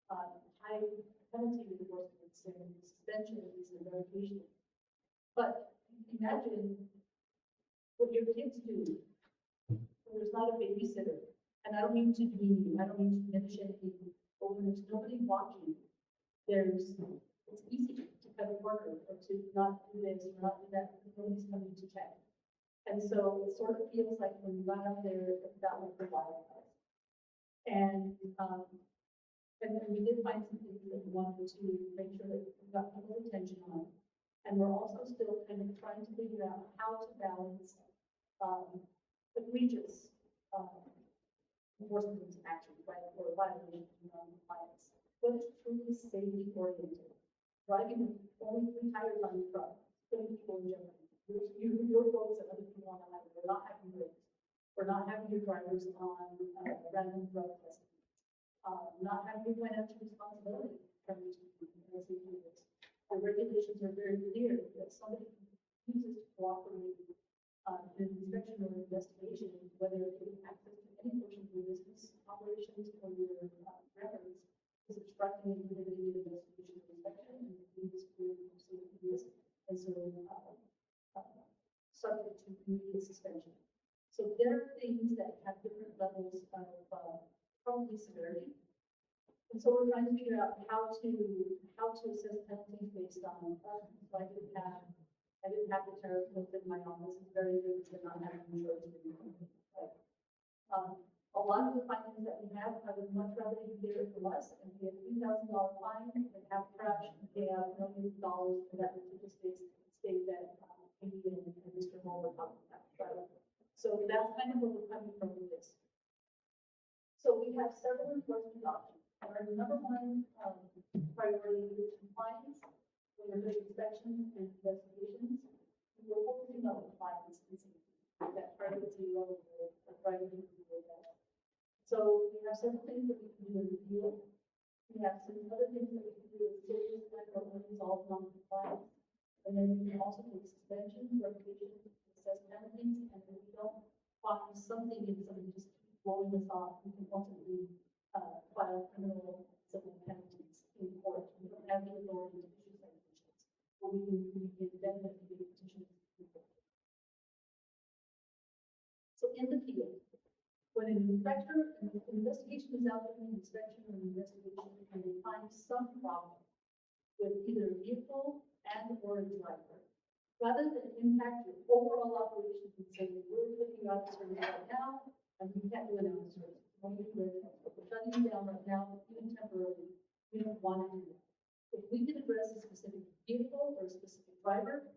high penalty enforcement and suspensions and revocation. But imagine what your kids do when there's not a babysitter. And I don't mean to demean you, I don't mean to diminish anything, but when there's nobody watching, it's easy to cut a corner or to not do this or not do that, because nobody's coming to check. And so it sort of feels like when you got out there, it felt like the wildfire. And then we did find some things that we wanted to make sure that we got people's attention on. And we're also still kind of trying to figure out how to balance egregious enforcement actions, right, or violations of non-compliance. What is truly safety oriented? Driving with only 3 tires on your truck, putting people in jeopardy. Your folks and other people on the highway, we're not having brakes. We're not having your drivers on random drug testing. Not having you point out your responsibility from these people as they do this. The regulations are very clear that somebody refuses to cooperate in an inspection or investigation, whether it is access to any portion of your business operations or your records, is obstructing and inhibiting the investigation or inspection, and leads to this, and so subject to immediate suspension. So there are things that have different levels of probably severity. And so we're trying to figure out how to assess penalties based on, so I didn't have the tariff book in my office. It's very good to not have insurance. A lot of the fines that we have, I would much rather you pay it from us and pay a $3,000 fine and have trash and pay out millions of dollars for that litigious state that Amy and Mr. Moore were talking about. Right? So that's kind of where we're coming from with this. So we have several enforcement options. Our number one priority is compliance. When we're doing inspections and investigations, we're focusing on compliance and safety. That private zero or private zero. So we have several things that we can do in the field. We have some other things that we can do in cities that are unresolved non-compliance. And then we can also do suspensions, revocations, assess penalties, and if we don't find something in somebody just keep blowing us off, we can ultimately file criminal civil penalties in court. We don't have the authority to issue citations, but we can definitely do petitions in court. So in the field, when an inspector, an investigation is out there, an inspection or an investigation, and they find some problem with either a vehicle and or a driver, rather than impact your overall operations and say, we're putting you out of service right now, and we can't do it out of service. We're shutting you down right now, even temporarily. We don't want to do that. If we can address a specific vehicle or a specific driver,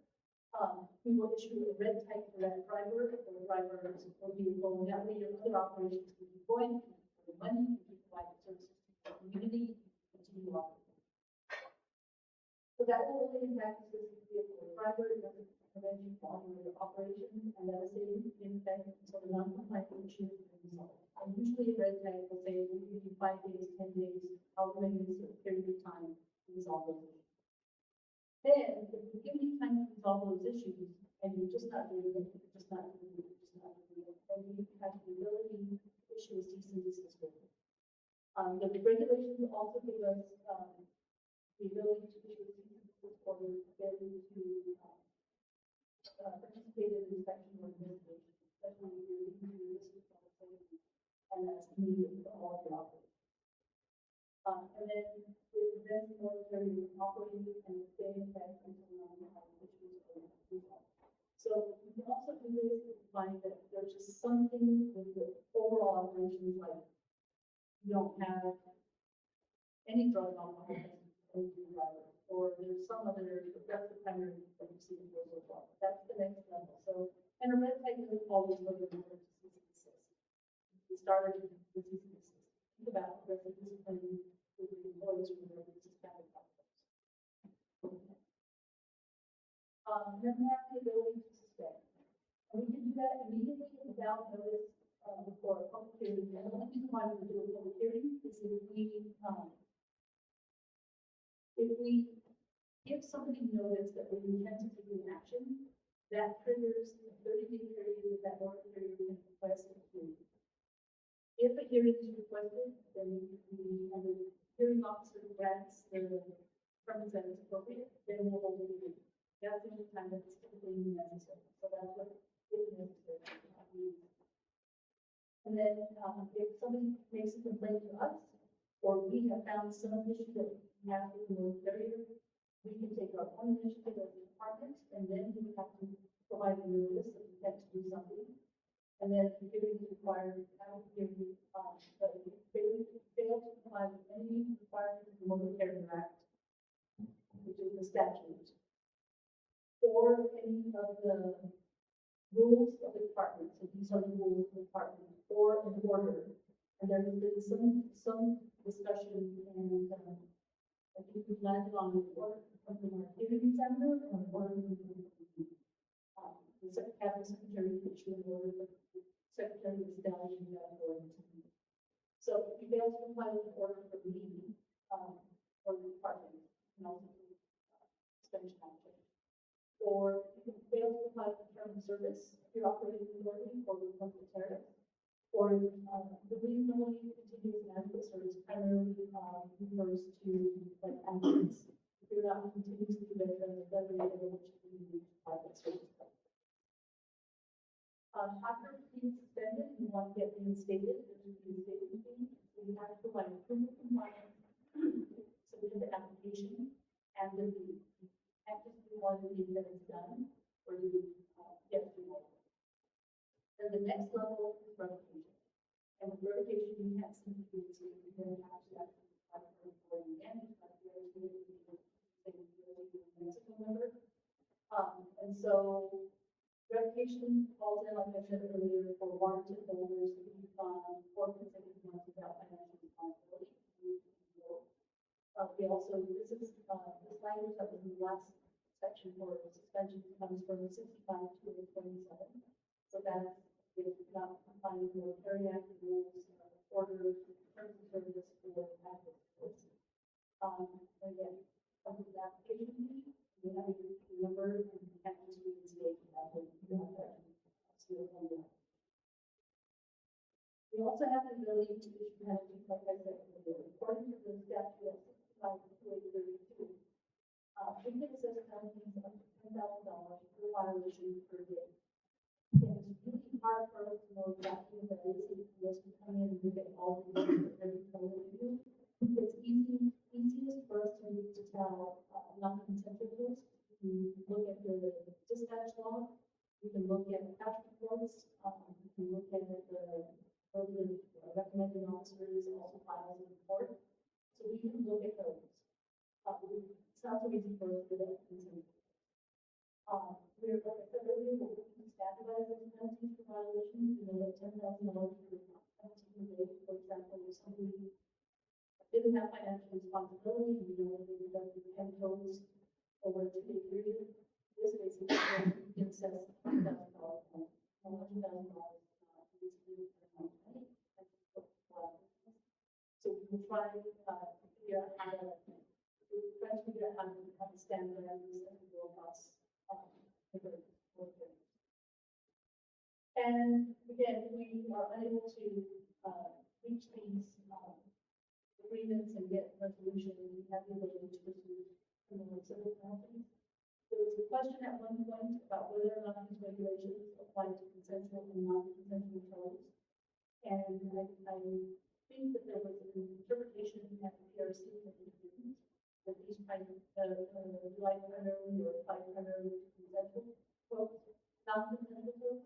we will issue a red tag for that driver or drivers or vehicle, and that way your other operations can be going, you can put money, you can provide services to the community, continue operating. So that will only impact the specific vehicle or driver, it doesn't prevent you from your operations, and that is in effect until the non-compliant issue is resolved. And usually a red tag will say, we'll give you 5 days, 10 days, however many period of time to resolve those issues. Then, if we give you time to resolve those issues, and you're just not doing it, you're just not doing it, you're just not doing it, then you have the ability to issue a cease and desist order. The regulations also give us the ability to issue a cease and desist order failure to participate in inspection or investigation, especially if you're using your risk of safety, and that's immediate for all of your operations. And then it prevents military operating and stay in effect until non-compliant issues are resolved. So we can also do this if we find that there's just something with the overall operations, like you don't have any drug alcohol testing driver, or there's some other, that's the primary that you see in those as well. That's the next level. So, and a red tag doesn't always go to the cease and desist. We started with the cease and desist. Think about the discipline with the employees or whatever, this is kind of process. Then we have the ability to suspend. And we can do that immediately without notice before a public hearing. And the only reason why we do a public hearing is if we If we give somebody notice that we intend to take an action, that triggers a 30-day period that order period can request a hearing. If a hearing is requested, then and the hearing officer grants the permits that is appropriate, then we'll hold a hearing. That's the only time that's typically necessary. So that's what is necessary. And then, if somebody makes a complaint to us, or we have found some issue that we have with the road barrier, we can take our own initiative as a department, and then we have to provide a notice that we have to do something. And then if hearing is required, I don't hear you, but if they fail to comply with any requirement of the Motor Carrier Act, which is the statute, or any of the rules of the department, so these are the rules of the department, or an order. And there has been some discussion, and I think we've landed on an order from our hearing examiner, or an order from the cabinet secretary to issue an order, but the secretary was delegating that authority to me. So if you fail to comply with an order from me, or the department, and also suspension action. Or if you fail to comply with the term of service, if you're operating authority or with the tariff, or the reasonably continuous and adequate service primarily refers to like actions. If you're not continuously readily available to the private service. After being suspended, you want to get reinstated, there's a reinstatement fee. We have to provide proof of compliance, submit the application, and the fee. And just do one thing that is done, or you get to more. Then the next level is revocation. And with revocation, you can't simply do it, so you're going to have to actually apply for reporting again, because you're going to be a Mexico member. And so revocation falls in, like I said earlier, for warranted holders who have gone 4 consecutive months without financial responsibility. We also, this is, this language that was in the last section for suspension comes from 65 to 27. So that's if not complying with the Carry Act rules, orders, terms of service, or active reports. Again, comes with the application fee, you have to remember, and you can't just reinstate that. You have to actually on that. We also have the ability to issue penalties, like I said, according to the statute. We can assess penalties up to $10,000 per violation per day. And it's really hard for us to know exactly what that is unless we come in and look at all the things that every code we do. It's easiest for us to tell non-consensual rules. We look at the dispatch log, we can look at crash reports, we can look at the recommending officers also files a report. So we can look at those. It's not so easy for us to do that. We're, like I said earlier, we're looking to standardize those penalties for violations. We know that $10,000 for penalty per day, for example, if somebody didn't have financial responsibility, we know that they deducted 10 tolls over a 2-day period. This basically can assess $10,000 $100,000. So we'll try to figure out how to standardize this and go across different workers. And again, we are unable to reach these agreements and get resolution. We have the ability to pursue criminal and civil penalties. There was a question at one point about whether or not these regulations apply to consensual and non-consensual tows. And I think that there was an interpretation at the PRC that these primarily or apply primarily to consensual tows, non-consensual tows.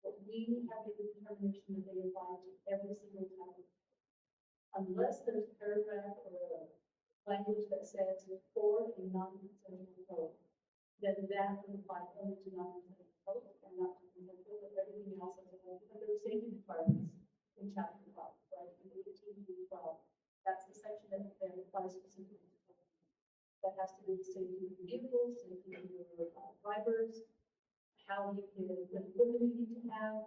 But we have made the determination that they apply to every single type of, unless there's a paragraph or a language that says for a non-consensual tow, then that would apply only to non-consensual tows and not to consensual, but everything else is applicable. But there are safety requirements in chapter 12, right? In 18 to 12, that's the section that applies specifically to tows. That has to do with safety of vehicles, safety of your drivers, how you can, what equipment you need to have,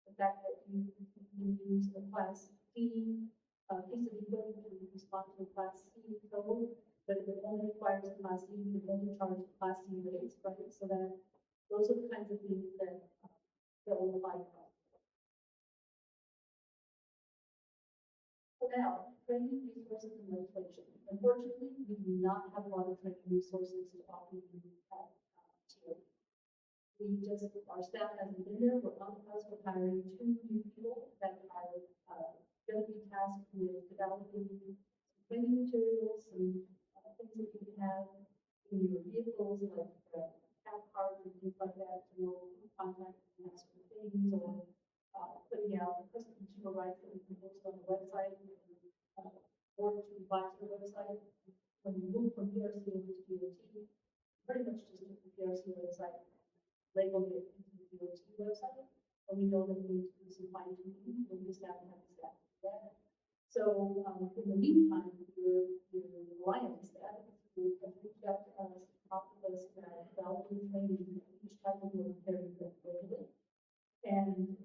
the fact that you use a Class D piece of equipment to respond to a Class C tow, but if it only requires Class C, you can only charge Class C rates, right? So that, those are the kinds of things that, that will apply. So now, training resources and legislation. Unfortunately, we do not have a lot of training resources to offer you at TO. We just, our staff hasn't been there. We're on the cusp of hiring 2 new people that are going to be tasked with developing training materials and things that you can have in your vehicles, like cab cards and things like that, to know who to contact and that sort of things, or putting out consumer rights that we can post on the website, or to apply to the website. When we move from PRC over to DOT, pretty much just took the PRC website, labeled it into the DOT website, and we know that we need to do some fine tuning, but we just haven't had the staff to do that. So, in the meantime, your alliance staff has reached out to us, talked with us about developing training, each type of work very regularly. And,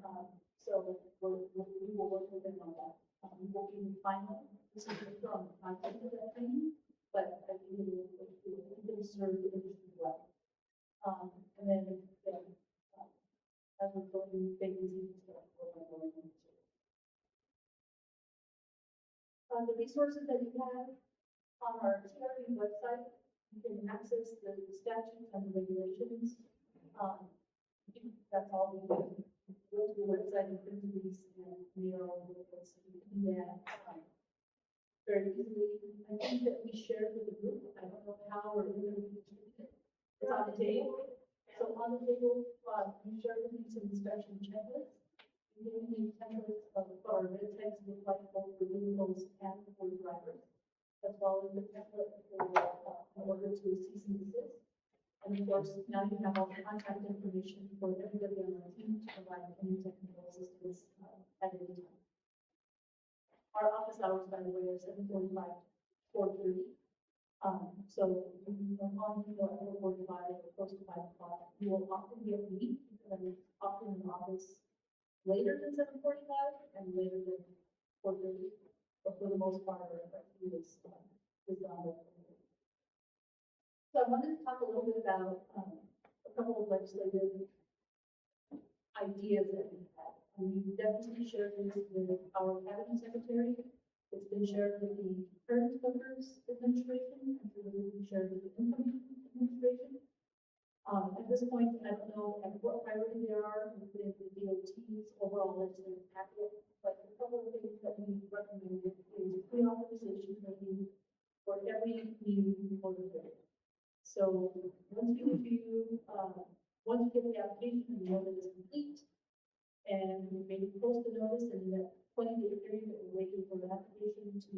so we will work with them on that. We will be final, this is the strong content of that training, but I think it will serve the industry well. And then, as we're building vacancies and stuff, we're going to the resources that you have on our TRE website, you can access the statutes and the regulations. That's all we do. Go to the website and print these and we are all over this. You can do that very easily. I think that we shared with the group. I don't know how or who we distributed it. It's on the table. So on the table, we shared with you some inspection checklists. We need templates of what our red tags look like both for vehicles and for drivers, as well as the template for in order to cease and desist. And of course, now you have all the contact information for everybody on our team to provide any technical assistance at any time. Our office hours, by the way, are 7:45 to 4:30. So you are on at 4:45 or close to 5 o'clock. You will often get me because I'm often in the office later than 7:45 and later than 4:30, but for the most part, our team is on it. So I wanted to talk a little bit about a couple of legislative ideas that we have. And we definitely shared this with our cabinet secretary. It's been shared with the current governor's administration, and it's been shared with the incoming administration. At this point, I don't know at what priority there are within the DOT's overall legislative packet, but a couple of things that we recommended is pre-authorization training for every new motor vehicle. So once you once you get the application, you know that it's complete, and maybe post a notice in that 20-day period that we're waiting for the application to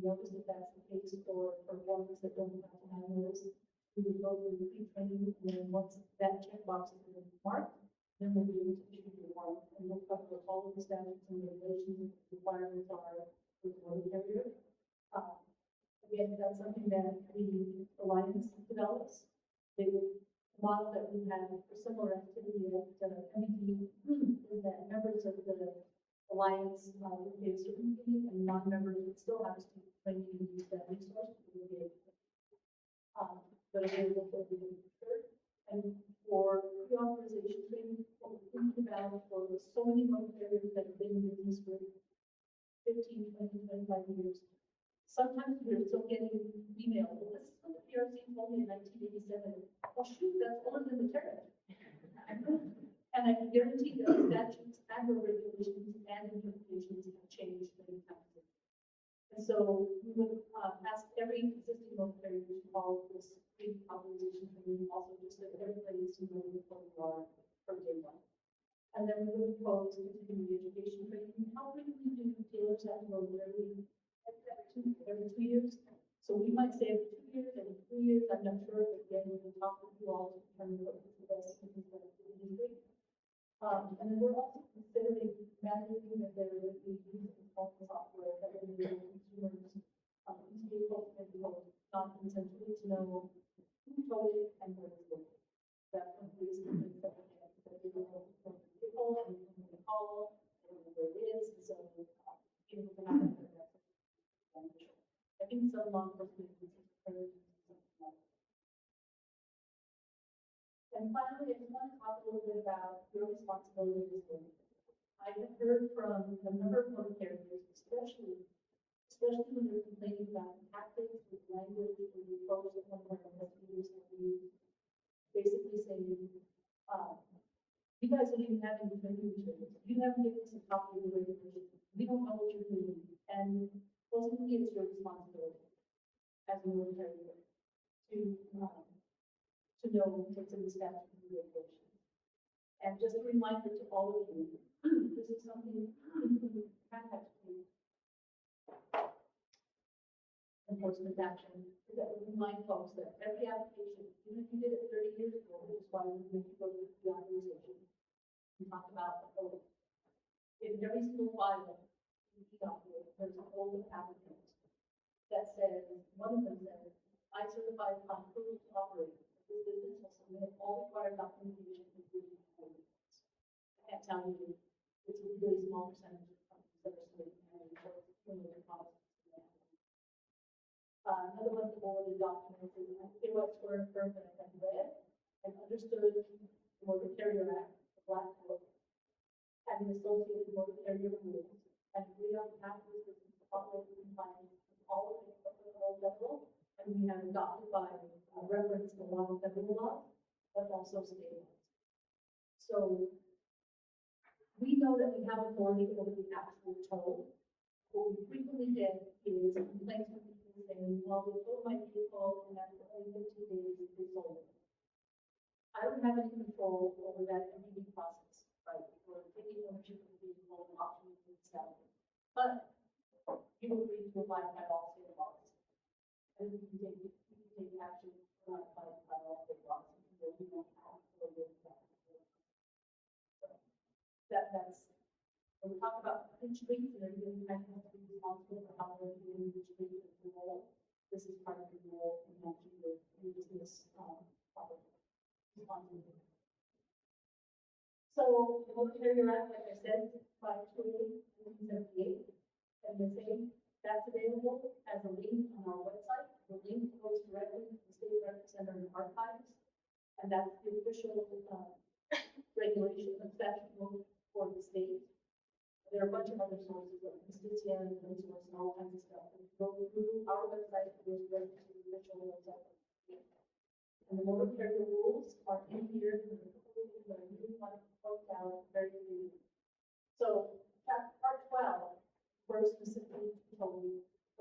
notice if that's the case for ones that don't have to have notice. We would go through the pre-training, and then once that checkbox is marked, then we'll be able to issue the warrant, and we'll cover all of the statutes and regulations requirements are for the motor carrier. Again, that's something that the Alliance develops. The model that we have for similar activity at NMDOT is that members of the Alliance will pay a certain fee, and non-members would still have to train and use that resource. But available for the third. And for pre-authorization training, what we're thinking about for so many motor carriers that have been in business for 15, 20, 25 years. Sometimes we're still getting email, well, this is what the PRC told me in 1987. Well, shoot, that's older than the tariff. And I can guarantee that the statutes and the regulations and interpretations have changed many times. And so we would ask every existing motor carrier to follow this pre-authorization training, also just so that everybody is familiar with what we are from day one. And then we would propose continuing the education training. How frequently do dealers have to go every 2 years? So we might say every 2 years, every 3 years, I'm not sure, but again, we can talk with you all to determine what is the best for the industry. And then we're also considering mandating that there would be software that would enable consumers, vehicles and vehicles, non-consensually to know who told it and where it's going. That's one of the reasons that we have that they don't know who the vehicle and who they call and where it is. And so, you know, we're not going to I think some law enforcement little bit about your responsibilities as well. I have heard from a number of motor carriers, especially when they're complaining about tactics with language, with the approach that one of our investigators have used, basically saying, you guys don't even have any training materials. You haven't given us a copy of the regulations. We don't know what you're doing. And ultimately, it's your responsibility as a motor carrier to know what's in the statute and the regulation. And just a reminder to all of you, this is something you have had to do. Enforcement action, that would remind folks that every application, even if you did it 30 years ago, which is why we make you go through the authorization. We talked about the code. In every single file, there's a whole applicant that says, one of them says, I certify upon approval to operate. This business will submit all required documentation including the code. I can't tell you, it's a really small percentage of companies that are submitting and their policies. Another one of the bulleted documents is a rights for a firm that I have read and understood the Motor Carrier Act, the Black Book, and the associated motor carrier rules, and agree on pathways to operate compliance with all of the federal, and we have adopted by reference to a lot of federal law, but also state laws. So we know that we have authority over the actual toll. What we frequently get is complaints from people saying, well, they told my vehicle and after only 15 days, they sold it. I don't have any control over that MPD process, right? Or taking ownership of the vehicle and auctioning it itself. But you agree to abide by all state laws. And you can take action not by all state laws. You don't have to that's when we talk about pitch streets and everything, I have to be responsible for how we're doing the street and the role. This is part of the role in managing the business responsibility. So the Motor Carrier Act, like I said, 528, 1978, and the same, that's available as a link on our website. The link goes directly to the State Record Center and Archives, and that's the official regulation of statute book for the state. There are a bunch of other sources, like Constitution and resource and all kinds of stuff. If you go through our website, it goes right to the official website. And the motor carrier rules are in here. There's a couple of things that I really want to point out very clearly. So, part 12, we're specifically told,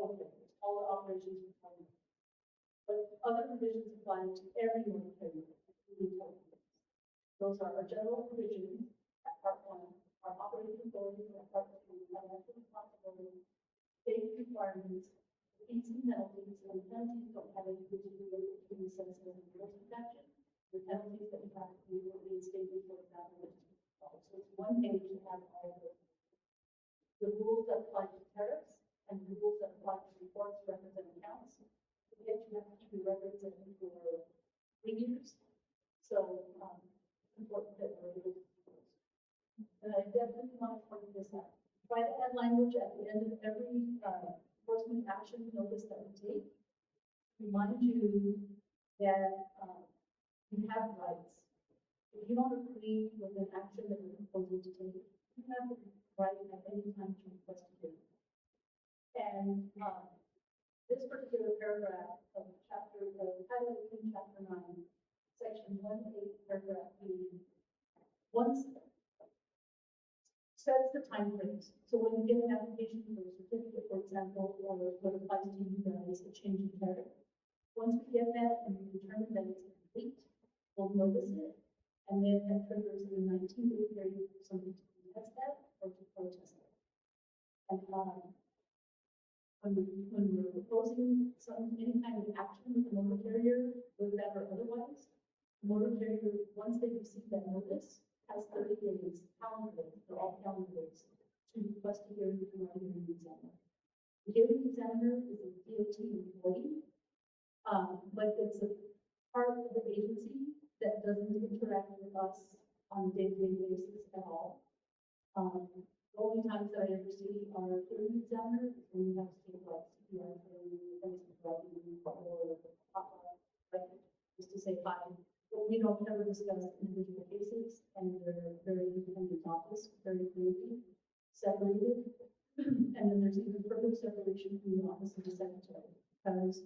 okay, all the operations are covered. But other provisions apply to every motor carrier, including toll. Those are our general provisions at part 1. Our operating authority for part 2, financial responsibility, safety requirements, fees and penalties, and the penalties don't have anything to do with the sense of enforcement action. The penalties that we have to do are reinstated for example. So it's one page to have all of the rules that apply to tariffs and the rules that apply to reports, records, and accounts. Yet you have to be represented for 3 years. So important that we're able to do those. And I definitely want to point this out. Try to add language at the end of every enforcement action notice that we take. Remind you that you have rights. If you don't agree with an action that we're proposing to take, you have the right at any time to request a hearing. And this particular paragraph of Title 18, Chapter 9, Section 1A, Paragraph B, once sets the time frames. So when you get an application for a certificate, for example, or what applies to you guys, a change in tariff, once we get that and we determine that it's complete, we'll notice it, and then that triggers a 19-day period for somebody to contest that or to protest it. And when we're proposing any kind of action with the motor carrier, good, bad, or otherwise, the motor carrier, once they receive that notice, has 30 days, calendar days, they're all calendar days, to request a hearing from our hearing examiner. The hearing examiner is a DOT employee, but it's a part of the agency that doesn't interact with us on a day-to-day basis at all. The only times that I ever see our hearing examiner is when we have state like CPR hearing, or like just to say hi, But we don't ever discuss individual cases, and they're very independent office, very clearly separated. And then there's even further separation from the office of the secretary, because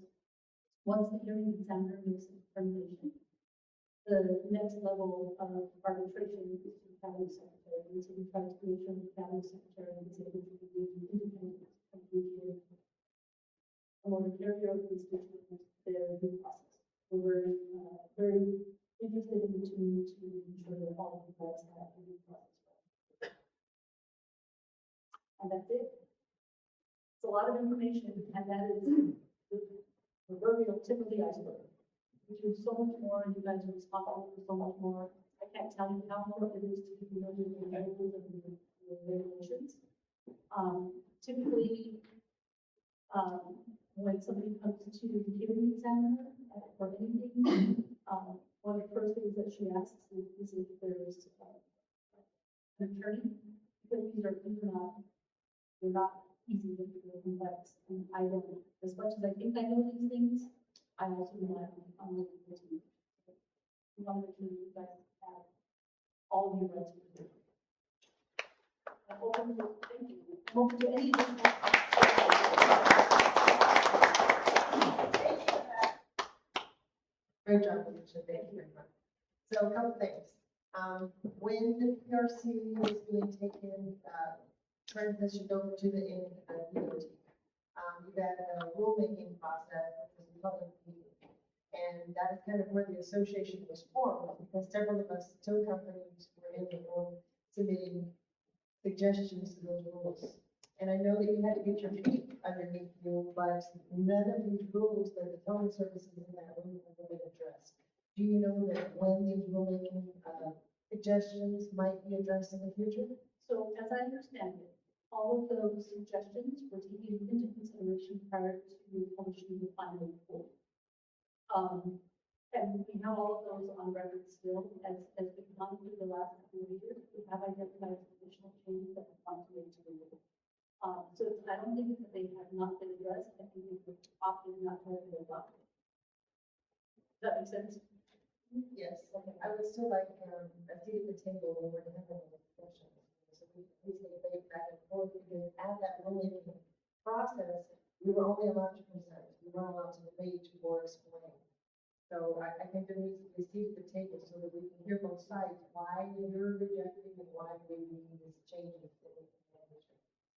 once the hearing examiner makes a determination, the next level of arbitration is to the cabinet secretary, and so we try to make sure the cabinet secretary is able to be independent of the hearing. I want to carry over these constituents their due process. We're very interested in the two to ensure that all of the rights have the due process. And that's it. It's a lot of information, and that is the proverbial tip of the iceberg. We do so much more, and you guys are responsible for so much more. I can't tell you how important it is to be familiar with the rules and the regulations. Typically, when somebody comes to the hearing examiner for anything, one of the first things that she asks is if there's an attorney, because these are they're not easy, they're complex, and I don't, as much as I think I know these things, I also rely on the legal team. We want to make sure that you guys have all of your rights. Thank you. I'm open to any Great job, Alicia, thank you very much. So a couple things. When the PRC was being taken, transitioned over to the NMDOT, you had a rulemaking process, which was a public meeting. And that is kind of where the association was formed, because several of us tow companies were in the room submitting suggestions to those rules. And I know that you had to get your feet underneath you, but none of these rules that the towing services in that room have been addressed. Do you know that when these rulemaking suggestions might be addressed in the future? So as I understand it, all of those suggestions were taken into consideration prior to publishing the final report. And we have all of those on record still as we've gone through the last couple of years. We have identified additional changes that we want to make to the rule. So I don't think that they have not been addressed. I think they've opted not to have been adopted. Does that make sense? Yes, okay. I would still like a seat at the table when we're having a discussion. So we say debate back and forth, because at that rulemaking process, we were only allowed to present. We weren't allowed to debate or explain. So I think there needs to be a seat at the table so that we can hear both sides, why you're rejecting and why we need this change in the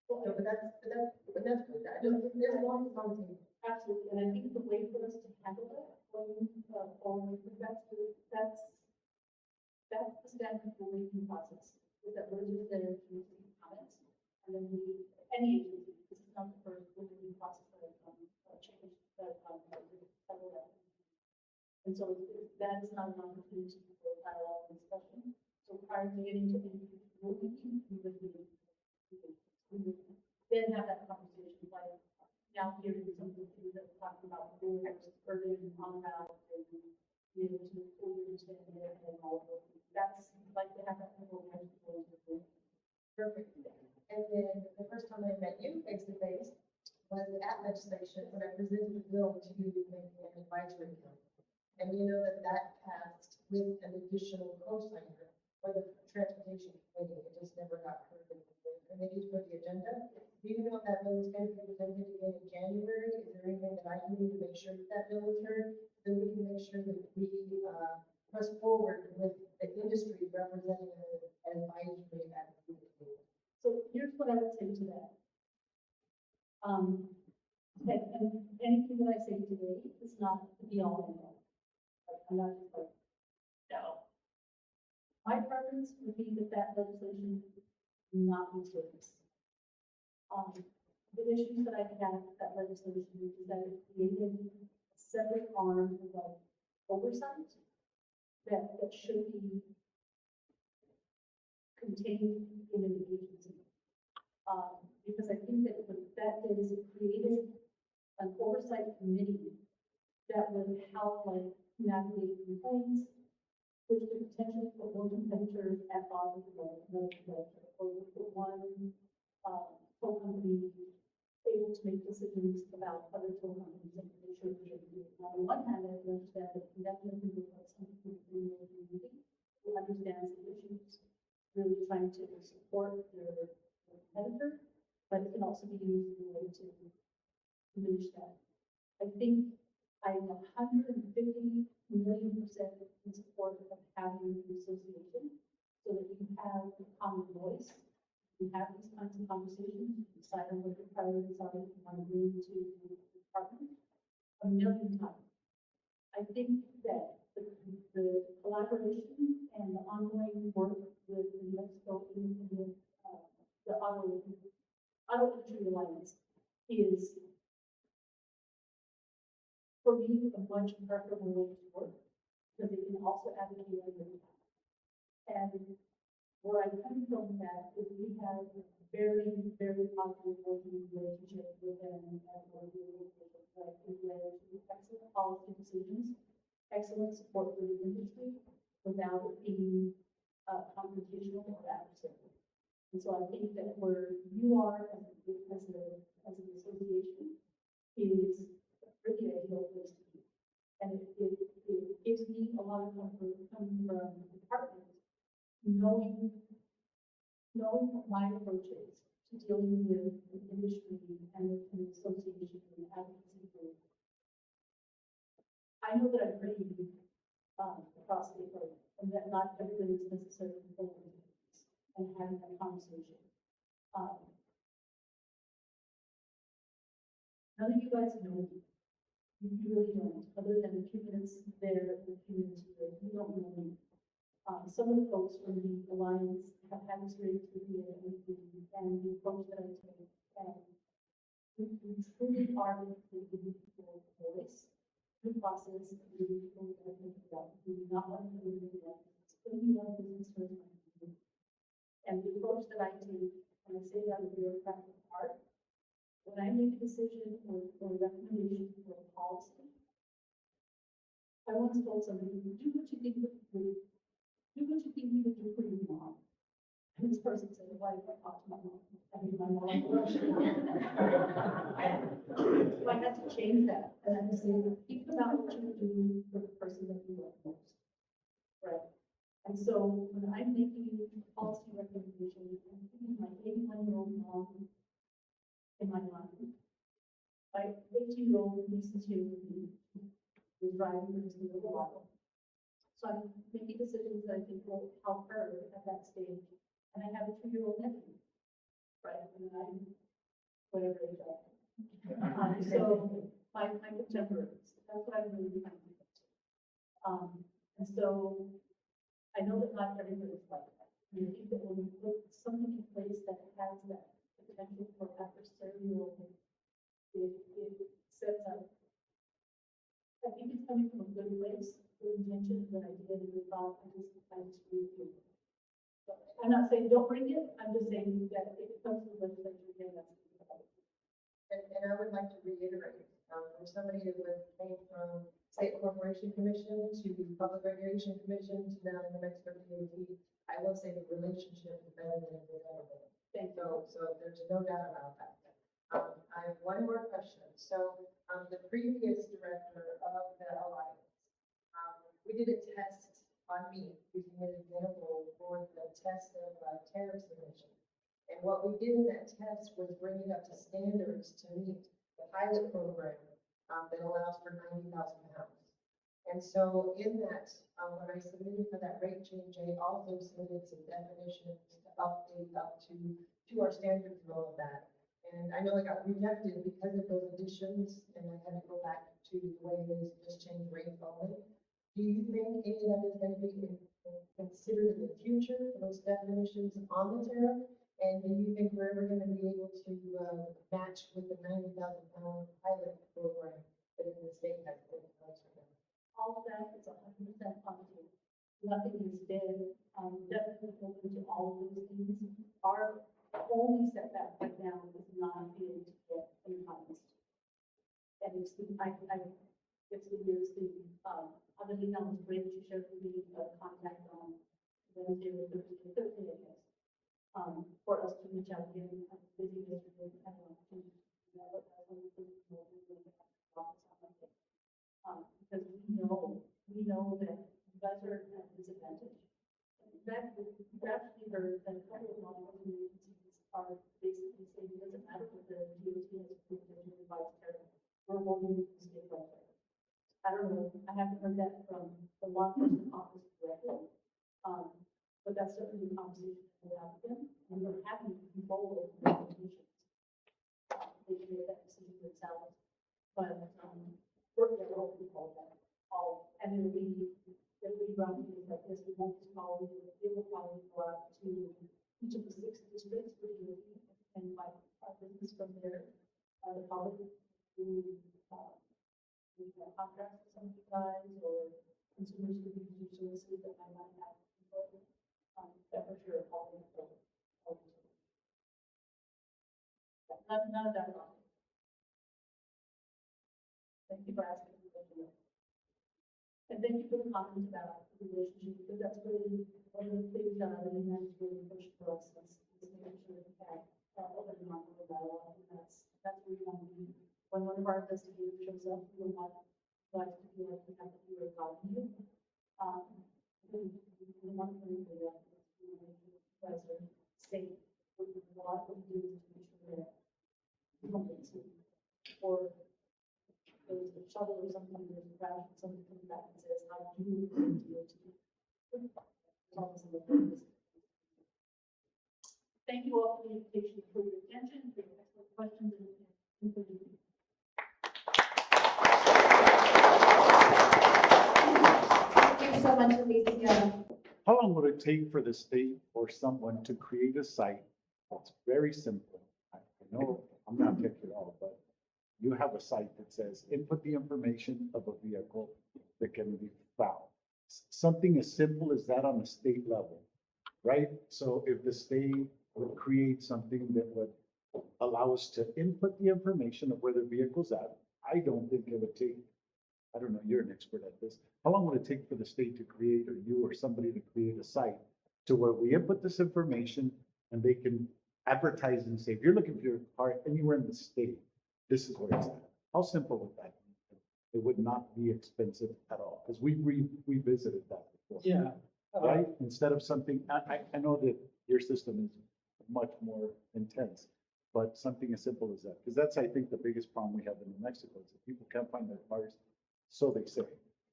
So, but that's good. There's a long time to. Absolutely, and I think the way for us to handle that, that's the standard rulemaking process, is that we're just there to receive comments, and then any agency, this is not the first rulemaking process that I've changed, that and so that is not an opportunity for dialogue and discussion. So prior to getting to the rulemaking, we would then have that conversation, like now here in some of the things that we're talking about, rules, urban, on route, and be able to fully understand it and all of those. That's like to have that level of Perfect. And then the first time I met you face to face was at legislation when I presented the bill to make an advisory council. And you know that passed with an additional co-signer for the transportation committee. It just never got heard of the committees for the agenda. Do you know if that bill is going to be presented again in January? Is there anything that I can do to make sure that bill is heard? Then we can make sure that we press forward with the industry representing an advisory at the committee. So here's what I would say to that. And anything that I say today is not the be all and all. I'm not just like, no. My preference would be that legislation not be surfaced. The issues that I had with that legislation is that it created a separate arm of like oversight that should be contained in an agency. Because I think that what that did is it created an oversight committee that would help like navigate complaints, which could potentially put one competitor at odds with another competitor, or put one tow company able to make decisions about other tow companies and make sure that they're doing it. On the one hand, I can understand that definitely would put some people in trying to support their competitor, but it can also be used in a way to diminish that. I think I'm 150 million% in support of having an association so that you have a common voice. You have these kinds of conversations, you decide on what your priorities are, if you want to bring to the department a million times. I think that the collaboration and the ongoing work with the Mexico and the auto industry alliance is, for me, a much preferable way to work, because they can also advocate on your behalf. And where I'm coming from with that is we have a very, very positive working relationship with them and our organization that has led to excellent policy decisions, excellent support for the industry without it being confrontational or adversarial. And so I think that where you are as an association is really ideal place to be. And it gives me a lot of comfort coming from the department, knowing what my approach is to dealing with the industry and the association and the advocacy group. I know that I'm pretty across the board, and that not everybody is necessarily open to this and having that conversation. None of you guys know me. You really don't, other than a few minutes there and a few minutes here. You don't know me. Some of the folks from the Alliance have had experience with me and the approach that I take. And we truly are giving people a voice, the process, giving people that think about. We do not want to do anything else. It's putting you on business first. And the approach that I take, and I say that with your practical heart, when I make a decision or a recommendation for a policy, I once told somebody, do what you think you would do for your mom. And this person said, why did I talk to my mom? I mean, my mom. So I had to change that. And I said, think about what you would do for the person that you love most. Right? And so when I'm making a policy recommendation, I'm keeping my 81-year-old mom in my mind. My 18-year-old niece is here with me. We're driving her to the water. So I'm making decisions that I think will help her at that stage. And I have a 2-year-old nephew, right? And I'm whatever age I am. So my contemporaries, that's what I'm really trying to get to. And so I know that not everybody's like that. And I think that when we put something in place that has that potential for adversarial, it sets up. I think it's coming from a good place, good intention, good idea, and good thought. I just agree with you. So I'm not saying don't bring it. I'm just saying that if it comes to the legislature, again, that's. And I would like to reiterate, from somebody that came from State Corporation Commission to Public Regulation Commission to now the New Mexico DOT, I will say the relationship is better than it has ever been. So there's no doubt about that. I have one more question. So, the previous director of the Alliance, we did a test on me, using an example for the test of tariff submission. And what we did in that test was bring it up to standards to meet the pilot program that allows for 90,000 pounds. And so in that, when I submitted for that rate change, I also submitted some definitions to update up to our standards and all of that. And I know it got rejected because of those additions, and I had to go back to the way it is, just change rates only. Do you think any of that is going to be considered in the future, those definitions on the tariff? And do you think we're ever going to be able to match with the 90,000 pound pilot program that the state has put in place right now? All of that is 100% positive. Nothing is dead. Definitely open to all of those things. Our only setback right now is not being able to get an economist. And it's the, it's the years, other than that was great, she shared with me a contact on Wednesday or Thursday, I guess. For us to reach out again, I'm busy yesterday, I don't know, to do that, but I want to do more than office on Monday. Because we know that you guys are at a disadvantage. actually heard that a couple of law enforcement agencies are basically saying it doesn't matter what the DOT has approved their new device tariff. We're holding it to state welfare. I don't know, I haven't heard that from the law enforcement office directly. But that's certainly a conversation we'll have with them, and we're happy to be bold with the recommendations. They can make that decision themselves, but, we're going to hold people that all, and it'll be round meetings like this, we won't just call, we will probably go out to each of the 6 districts, for the and like our business from there, the college, who, we have contracts with some of you guys, or consumers who use your services that might not have people, that for sure, all of them. None of that wrong. Thank you for asking the question. And thank you for the comment about the relationship, because that's really one of the things that our union has really pushed for us is making sure that we have open and honest dialogue, and that's where we want to be. When one of our investigators shows up, we want guys to feel like we have to do a lot of you. We want to bring the you guys are safe. A lot of what we do is to make sure that we don't get to, or there's a shovel or something, there's a crash, and somebody comes back and says, how do you do it? Thank you all for the invitation, for your attention, for your excellent questions, and for the. Thank you so much, Alicia. How long would it take for the state or someone to create a site that's very simple? I know I'm not tech at all, but you have a site that says input the information of a vehicle that can be found. Something as simple as that on the state level, right? So if the state would create something that would allow us to input the information of where the vehicle's at, I don't think it would take, I don't know, you're an expert at this. How long would it take for the state to create, or you or somebody to create a site to where we input this information and they can advertise and say, if you're looking for your car anywhere in the state, this is where it's at. How simple would that be? It would not be expensive at all, because we visited that before. Yeah. Right? Instead of something, I know that your system is much more intense, but something as simple as that, because that's, I think, the biggest problem we have in New Mexico is that people can't find their cars, so they say.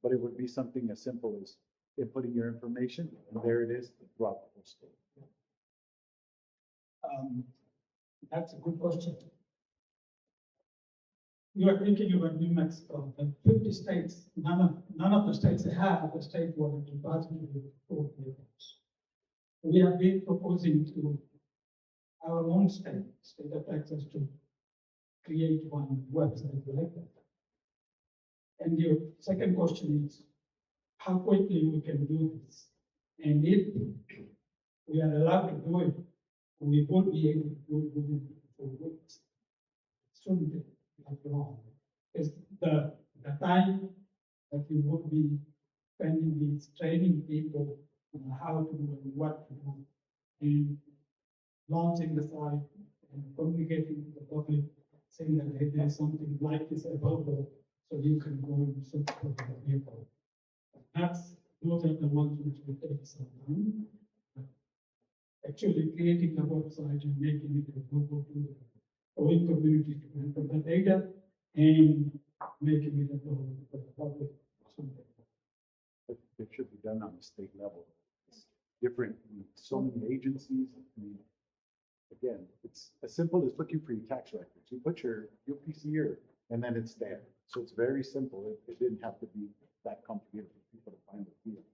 But it would be something as simple as inputting your information, and there it is throughout the whole state. That's a good question. You are thinking about New Mexico, and 50 states, none of the states have a statewide repository for vehicles. We have been proposing to our own state of Texas, to create one website like that. And your second question is, how quickly we can do this? And if we are allowed to do it, we would be able to do it within 4 weeks. It shouldn't take that long. Because the time that we would be spending these training people on how to do and what to do, and launching the site and communicating to the public, saying that hey, there's something like this available, so you can go and search for the vehicle. Those are the ones which will take some time. Actually creating the website and making it available to the whole community to enter the data and making it available to the public. It should be done on the state level. It's different, so many agencies. I mean, again, it's as simple as looking for your tax records. You put your UPC year and then it's there. So it's very simple. It didn't have to be that complicated for people to find the vehicle.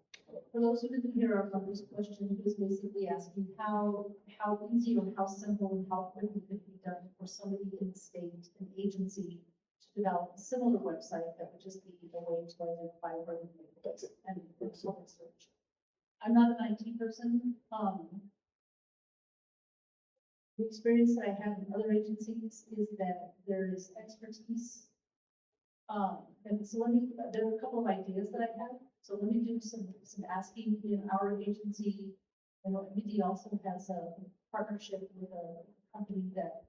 For those who didn't hear our first question, he was basically asking how easy or how simple and how quickly could be done for somebody in the state, an agency, to develop a similar website that would just be a way to identify where the vehicle is and public search. I'm not an IT person. The experience that I have in other agencies is that there is expertise. And so there are a couple of ideas that I have. So let me do some asking in our agency. I know NMDOT also has a partnership with a company that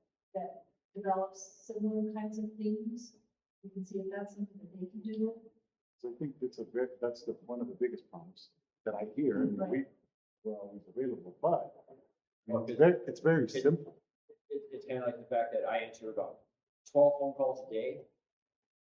develops similar kinds of things. We can see if that's something that they can do. So I think that's one of the biggest problems that I hear. I mean, Right. we're always available, but I mean, Well, it's very simple. It's kind of like the fact that I answer about 12 phone calls a day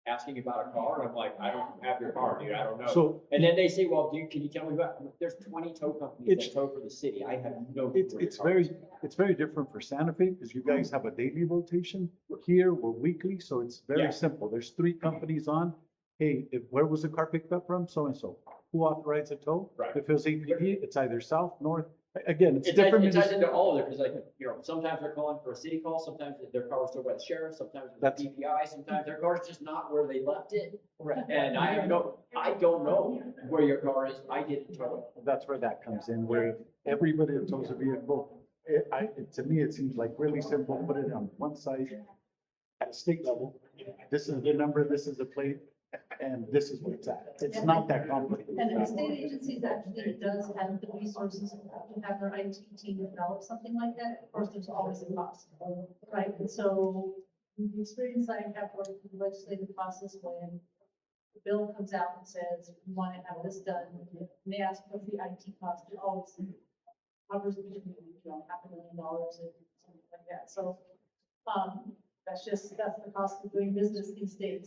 asking about a car, and I'm like, I don't have your car, dude, I don't know. So And then they say, well, dude, can you tell me about, there's 20 tow companies It's- that tow for the city, I have no. it's, clue where it's your car is. it's very different for Santa Fe because you guys have a daily rotation. Here, we're weekly, so it's Yeah. very simple. There's 3 companies on. Hey, where was the car picked up from? So-and-so. Who authorized the tow? Right. If it was APD, it's either south, north. Again, it's It ties, different. it ties into all of it, because like, you know, sometimes they're calling for a city call, sometimes their car was towed by the sheriff, sometimes it's That's- DPI, sometimes their car's just not where they left it. Right. And I don't know where your car is, I didn't tow it. That's where that comes in, where everybody that tows a vehicle, to me, it seems like really simple, put it on one side at a state level. This is the number, this is the plate, and this is where it's at. It's not that complicated. And the state agencies actually does have the resources to have their IT team develop something like that. Of course, there's always a cost, right? And so the experience I have working through the legislative process when the bill comes out and says, we want to have this done, and they ask what's the IT cost, it always hovers between, $500,000 and something like that. So, that's the cost of doing business these days.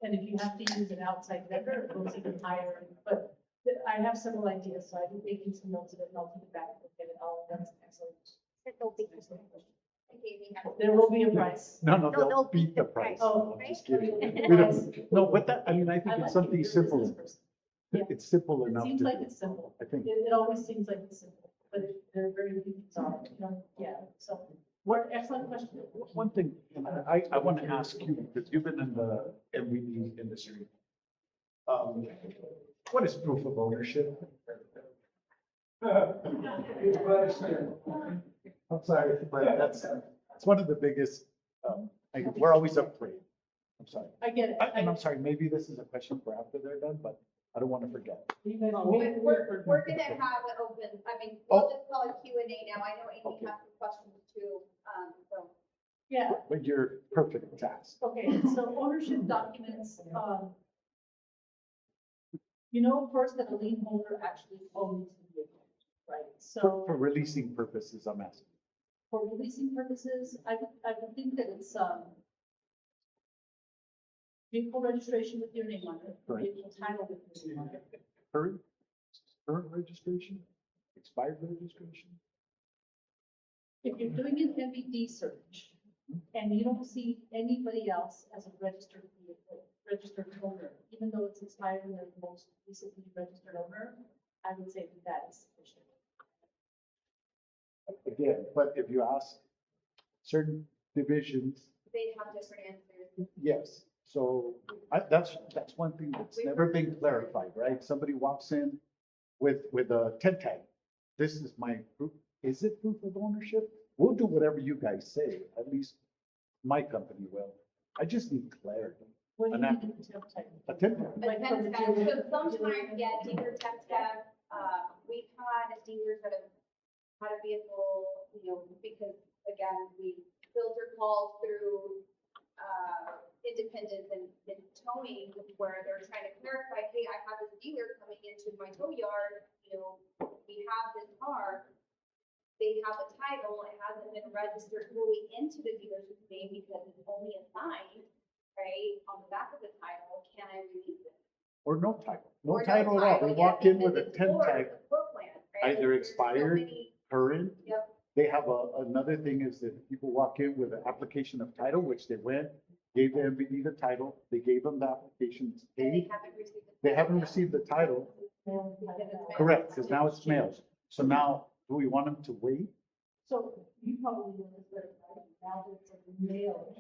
And if you have to use an outside vendor, it goes even higher. But I have several ideas, so I've been making some notes of it, and I'll take it back and look at it all. That's excellent. There will be a price. No, they'll beat the price. Oh, I'm just kidding. We don't, no, but that, I mean, I think I it's like something it. You're a simple. business person. Yeah. It's simple It enough to seems like do. it's simple. I think. It always seems like it's simple, but there are very few things are, you know, yeah, so. What, Excellent question. one thing, and I want to ask you, because you've been in the MVD industry. What is proof of ownership? I'm sorry, but that's one of the biggest, we're always afraid. I'm sorry. I get it. And I'm sorry, maybe this is a question for after they're done, but I don't want to forget. You guys- We're gonna have it open, I mean, we'll just call it Q and A now, I know Amy has some questions too, so. Yeah, But you're perfect task. okay, so ownership documents, you know, first that a lien holder actually owns the vehicle, right? So For releasing purposes, I'm asking. for releasing purposes, I would think that it's, vehicle registration with your name on it, Right. vehicle title with your name on it. Current registration, expired registration? If you're doing an MVD search and you don't see anybody else as a registered vehicle, registered owner, even though it's expired and they're the most recently registered owner, I would say that that is sufficient. Again, but if you ask certain divisions, They have different answers. yes. So that's one thing that's never been clarified, right? Somebody walks in with a 10 tag. This is my proof. Is it proof of ownership? We'll do whatever you guys say, at least my company will. I just need clarity. What do An you app- need in temp type? A 10 tag. A Like temp from tag, the so dealer- sometimes, yeah, dealer temp tag, we've had dealers that have had a vehicle, you know, because again, we filter calls through, independence and towing where they're trying to clarify, hey, I have this dealer coming into my tow yard, you know, we have this car. They have a title, it hasn't been registered fully into the dealership's name because it's only assigned, right, on the back of the title, can I release it? Or no title. No Or title at all. They yeah, walk in because with a it's 10 floor- tag, it's a floor plan, right? either There's so expired, many- current. Yep. They have another thing is that people walk in with an application of title, which they went, gave the MVD the title, they gave them the application, it's And they paid. haven't received the. They haven't received the title, Because it's mailed. correct, because now it's mailed. So now, do we want them to wait? So you probably know this better, right? Now that it's a mail,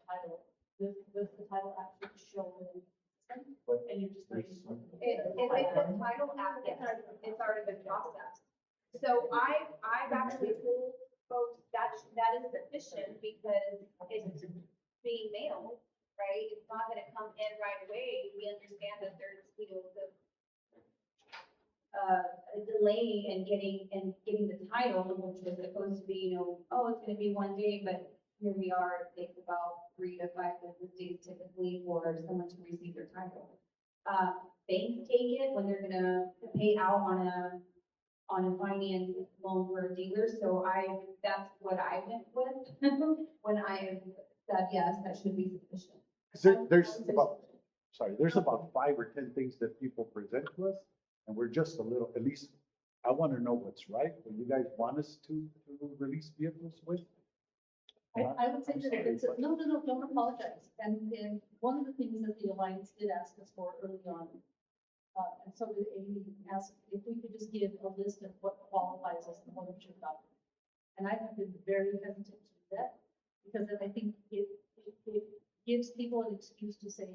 title, does the title actually show in the system? And you're just waiting for. If it's a title app, yes, it's already been processed. So I've actually told folks that is sufficient because it's being mailed, right? It's not gonna come in right away. We understand that there's, you know, a delay in getting the title, which was supposed to be, you know, oh, it's gonna be one day, but here we are, it takes about 3 to 5 business days typically for someone to receive their title. Banks take it when they're gonna pay out on a on a finance loan for a dealer, so that's what I went with when I said, yes, that should be sufficient. 'Cause there's about 5 or 10 things that people present to us, and we're just a little, at least, I want to know what's right, what you guys want us to release vehicles with. I would say that if it's, no, don't apologize. And one of the things that the Alliance did ask us for early on, and so did Amy, asked if we could just give a list of what qualifies as an ownership document. And I have been very hesitant to do that, because then I think it gives people an excuse to say,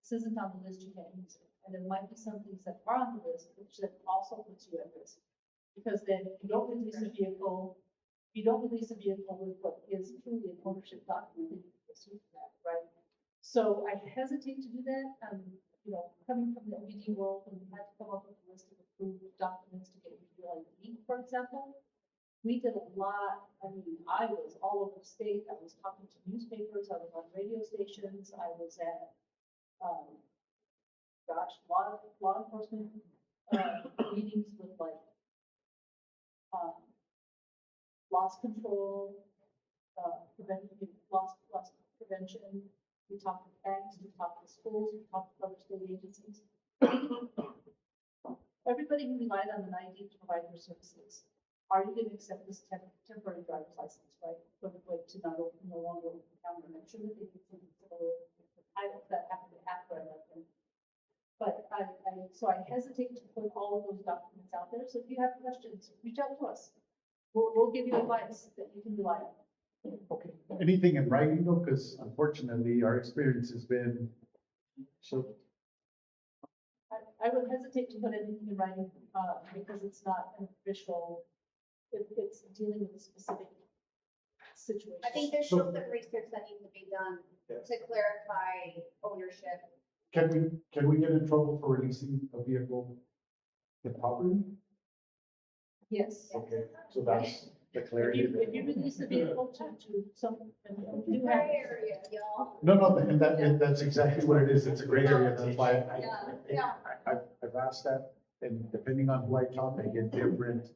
this isn't on the list, you can't use it. And there might be some things that are on the list, which then also puts you at risk. Because then you don't release a vehicle with what is truly an ownership document, that you can assume that, right? So I hesitate to do that, coming from the OBD world, when we had to come up with a list of approved documents to get your UID, for example. We did a lot, I was all over the state, I was talking to newspapers, I was on radio stations, I was at, law enforcement, meetings with loss control, loss prevention. We talked with banks, we talked with schools, we talked with other state agencies. Everybody who relied on an ID to provide their services. Are you going to accept this temporary driver's license, right? To no longer open the counter. And I'm sure that they did some titles that happened after I left them. But so I hesitate to put all of those documents out there. So if you have questions, reach out to us. We'll give you advice that you can rely on. Okay, anything in writing though, because unfortunately our experience has been, so I would hesitate to put anything in writing, because it's not an official, it's dealing with a specific situation. I think there's still some research that needs to be done to clarify ownership. can we get in trouble for releasing a vehicle in property? Yes. Okay, so that's the clarity. If you release the vehicle to some, and we do have. Gray area, y'all. No, and that's exactly what it is. It's a gray area. That's why Yeah. I've asked that, and depending on who I talk, I get different,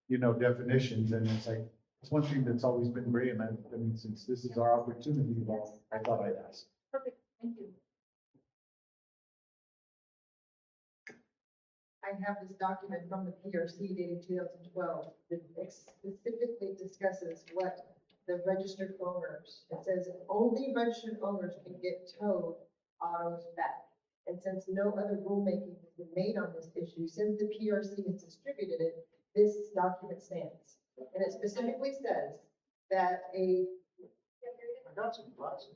definitions, and it's like, it's one thing that's always been gray, and I mean, since this is our opportunity, well, I thought I'd ask. Perfect, thank you. I have this document from the PRC dated 2012 that specifically discusses what the registered owners, it says only registered owners can get towed autos back. And since no other rulemaking has been made on this issue, since the PRC has distributed it, this document stands. And it specifically says that a I got some glasses.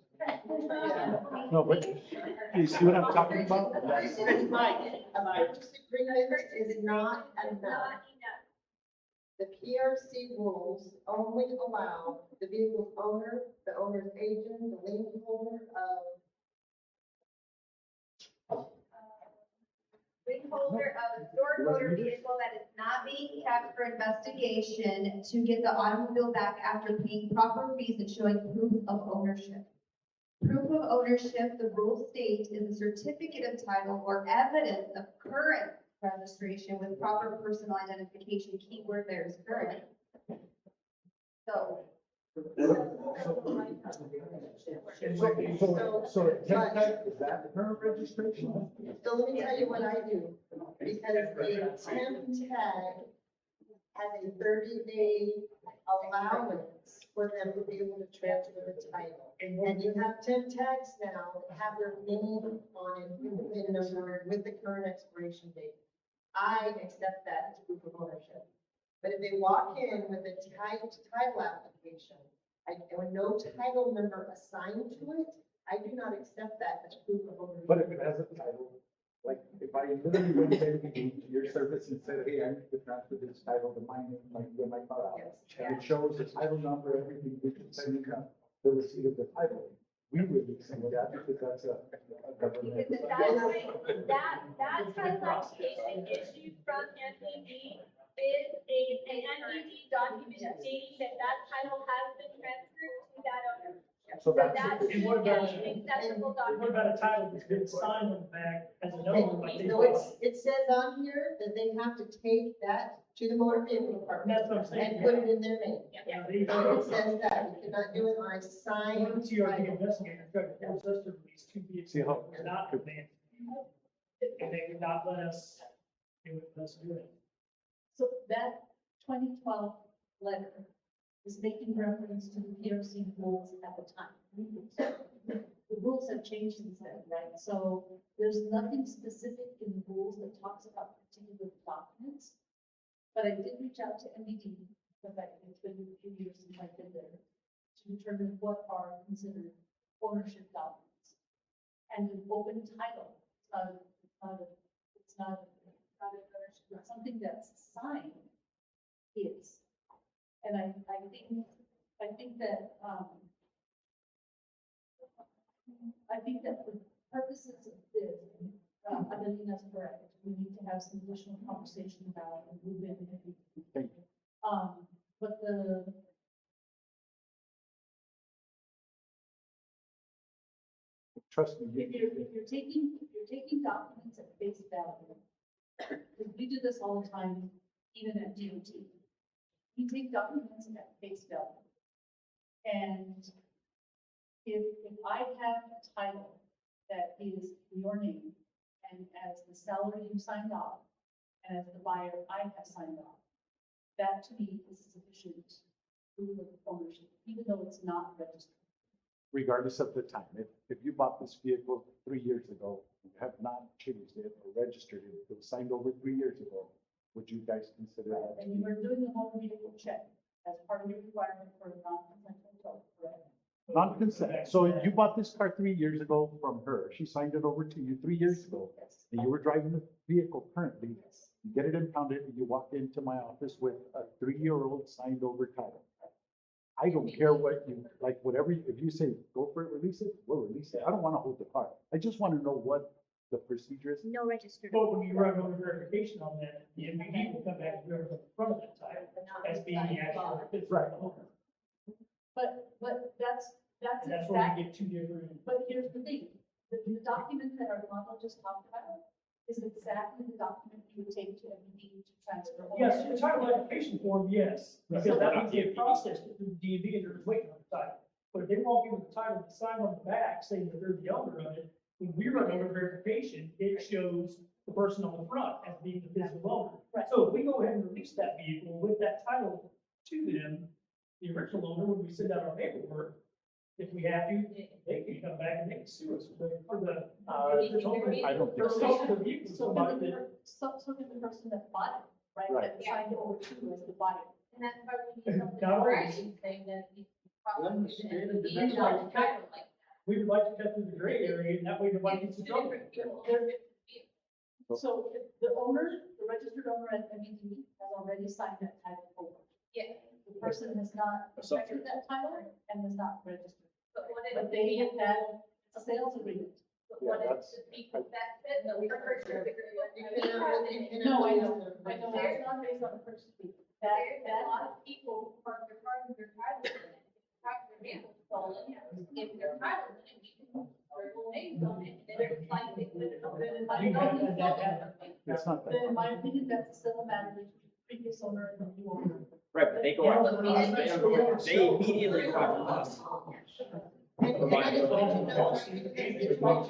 No, but you see what I'm talking about? a purchase agreement is not enough. The PRC rules only allow the vehicle's owner, the owner's agent, the lien holder Lien holder of a stored motor vehicle that is not being kept for investigation to get the automobile back after paying proper fees and showing proof of ownership. Proof of ownership, the rules state, is a certificate of title or evidence of current registration with proper personal identification. Keyword there is current. So. So tech tech, is that the current registration? So let me tell you what I do, because the temp tag has a 30-day allowance for them to be able to transfer the title. And you have temp tags now that have their name on it, with the VIN number, with the current expiration date. I accept that as proof of ownership. But if they walk in with a typed title application, with no title number assigned to it, I do not accept that as proof of ownership. But if it has a title, like if I literally went to your service and said, hey, I need to transfer this title to my name, like when I got out. And it shows the title number, everything, we can send you the receipt of the title. We would send that because that's a government. Because that title application issued from NMD is an NMD document stating that title has been transferred to that owner. So So that's. that's, And what yeah, about- an acceptable What document. about a title that's been signed on the back as a Okay, note, like they so it says on here that they have to take that to the motor vehicle department That's what I'm saying. and put it in their name. Yeah, they, So it says that, you cannot do it on a signed once you are the title. investigator, tried to force us to release two vehicles See how- that were not advanced. And they would not let us, they would let us do it. So that 2012 letter is making reference to the PRC rules at the time. The rules have changed since then, right? So there's nothing specific in the rules that talks about particular documents. But I did reach out to NBD, because it's been a few years since I've been there, to determine what are considered ownership documents. And an open title, it's not something that's signed is. And I think that, I think that for purposes of this, Adelina's correct. We need to have some additional conversation about and move in. Thank you. But the, Trust me, if you're taking documents at face value, because we do this all the time, even at DOT. We take documents at face value. And if I have a title that is your name, and as the seller you signed off, and as the buyer I have signed off, that to me is sufficient proof of ownership, even though it's not registered. regardless of the time, if you bought this vehicle 3 years ago, you have not changed it or registered it, it was signed over 3 years ago, would you guys consider that? to And you be- were doing a motor vehicle check as part of your requirement for a non-consensual tow, correct? Non-consent, so you bought this car 3 years ago from her, she signed it over to you 3 years ago, Yes. and you were driving the vehicle currently, you get it impounded, and you walk into my office with a 3-year-old signed over title. I don't care what you, like, whatever, if you say, go for it, release it, we'll release it, I don't wanna hold the car, I just wanna know what the procedure is. No registered. But when you run over verification on that, the MPD will come back and whoever's on the front of that title as being the actual physical Right. owner. But that's And that's where exactly, we get two different. but here's the thing, the document that Armando just talked about is exactly the document you would take to MD to transfer. Yes, the ownership. title application form, yes, because that would be a process through the DMV and they're waiting on the title. But if they walk in with the title and sign on the back saying that they're the owner of it, when we run over verification, it shows the person on the front as being the physical owner. Right. So if we go ahead and release that vehicle with that title to them, the original owner, when we send out our paperwork, if we have to, they can come back and they can sue us for the. I don't think so. For the vehicle, So somebody can that. so can the person that bought it, right, Right. that signed over to as the buyer. And that's probably something Not in always. writing saying that you probably shouldn't be That's on why the we title like that. We would like to cut through the gray area and that way nobody It's gets in two trouble. different people. So if the owner, the registered owner at MD has already signed that title over. Yeah, The person has not affected that title and has not registered. but what if? But they have had a sales agreement. But what Yeah, if the people that said the purchase agreement? No, I know, it's not based on the purchase agreement. There's a That, lot of people who park their cars in their driveway, have their vehicle stolen, if their title is in it, their full names on it, then it's like they put it on. then in my We have opinion, had that happen. It's not that. then in my opinion, that's a civil matter between the previous owner and the new owner. Right, but they go out, they immediately file us. And I just want you to know,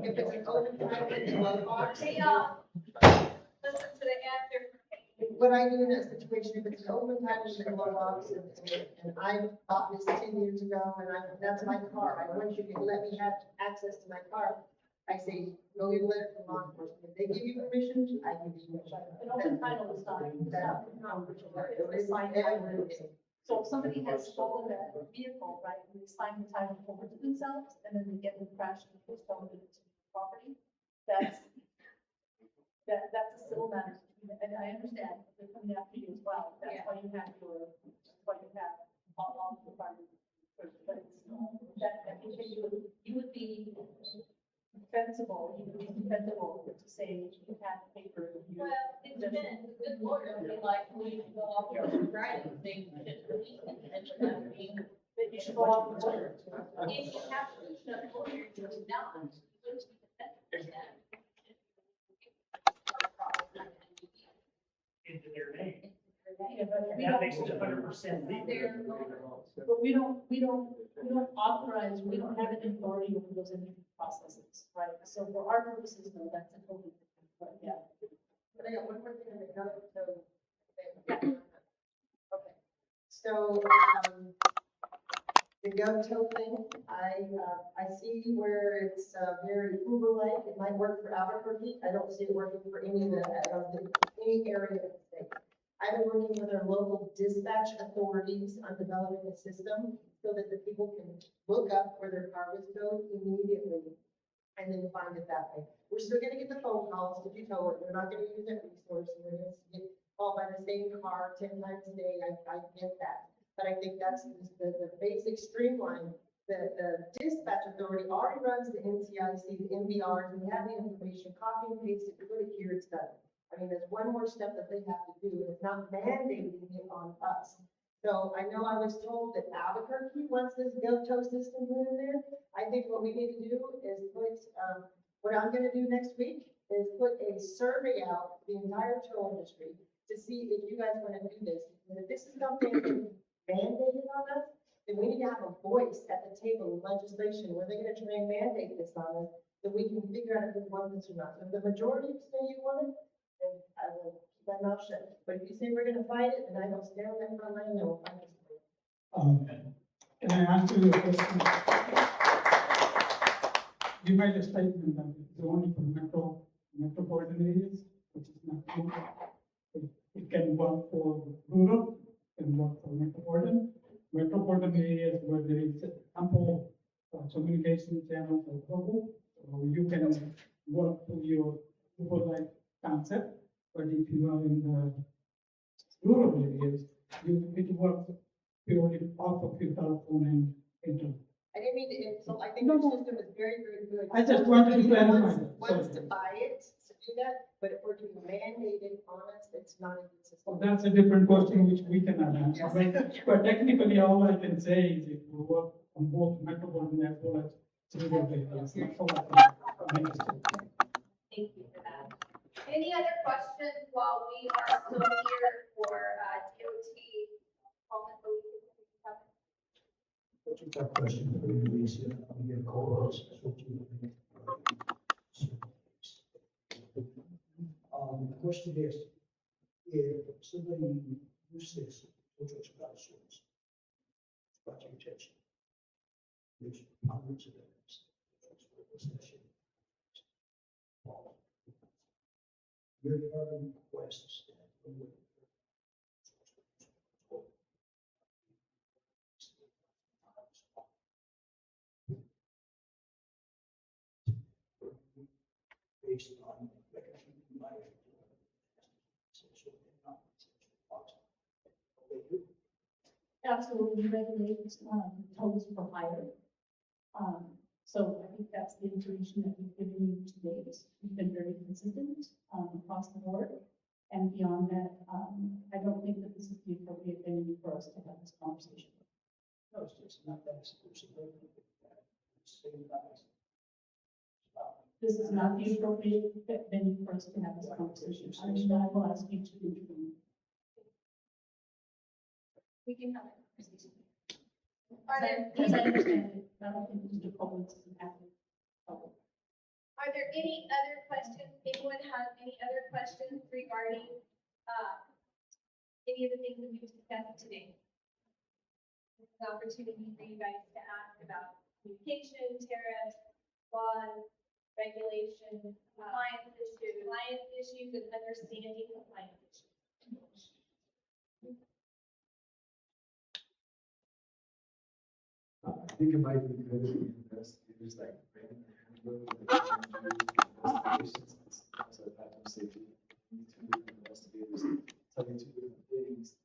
if it's an open title in the glove box, Hey, listen to the answer. what I do in that situation, if it's an open title in the glove box, and I bought this 10 years ago, and that's my car, I want you to let me have access to my car. I say, go get a letter from law enforcement, if they give you permission, I give you permission. An open title is not, it's a signed title. So if somebody has stolen a vehicle, right, and they sign the title over to themselves, and then they get in a crash and they stolen it to property, that's a civil matter. And I understand, they're coming after you as well, that's why you have all the requirements. But it's, that, I think that you would be defensible to say you have paper. you- Well, it depends, a good lawyer would be like, we should go off your Friday, they should release it, and that would be. But If you have to push up for your not, which is the best into their name. Yeah, but we That makes it don't, 100% legal. but we don't authorize, we don't have an authority over those entry processes, right? So for our purposes, no, that's a totally different, but yeah. But I got one more thing on the go, so. Okay. So, the go-to thing, I see where it's, very Uber-like, it might work for Albuquerque, I don't see it working for any of any area of the state. I've been working with our local dispatch authorities on developing a system so that the people can look up where their car was towed immediately and then find it that way. We're still gonna get the phone calls if you tow it, we're not gonna use that resource, and we're gonna get called by the same car 10 times a day, I get that. But I think that's the basic streamline. The dispatch authority already runs the NCIC, the MVRs, and we have the information, copy and paste it, put it here, it's done. I mean, there's one more step that they have to do, and it's not mandating it on us. So I know I was told that Albuquerque wants this GovTow system put in there. I think what we need to do is put, what I'm gonna do next week is put a survey out, the entire tow industry, to see if you guys wanna do this. And if this is something that's mandated on us, then we need to have a voice at the table of legislation where they're gonna try and mandate this on us, so we can figure out if we want this or not. So if the majority say you want it, then I will keep my mouth shut. But if you say we're gonna fight it, then I don't stand on that front line, I will fight this. Can I answer your question? You made a statement that it's only for metropolitan areas, which is not true. It can work for rural, can work for metropolitan. Metropolitan areas where there is ample communication channels available, so you can work to your rural-like concept. But if you are in the rural areas, it works purely off of your telephone and internet. I didn't mean to insult, I think No, your no. system is very, very good. I just wanted to clarify that. Wants to Sorry. buy it, to do that, but if we're to mandate it on us, it's not a good system. Well, that's a different question which we cannot answer. Yes. But technically, all I can say is it will work on both metropolitan as well as rural areas. That's all I can say. Thank you for that. Any other questions while we are still here for, DOT? Comment, What's that question for you, Lisa? I'm your co-host. The question is, if somebody uses social spouses, got your attention. There's hundreds of them. Your department requests that. Based on. Absolutely regulate, tolls for hire. So I think that's the information that we've given you today. We've been very consistent, across the board. And beyond that, I don't think that this is the appropriate venue for us to have this conversation. No, it's just not that exclusive. This is not the appropriate venue for us to have this conversation. I mean, I will ask you to intervene. We can have a conversation. As I understand it, I don't think Mr. Collins is happy. Are there any other questions? Anyone have any other questions regarding, any of the things that we've discussed today? This is an opportunity for you guys to ask about communication, tariffs, laws, regulations, compliance issues, and understanding compliance issues. I think it might be good if we investigators like Brandon or Hamburg, investigations, also pattern safety. Need two different investigators tell you two different things.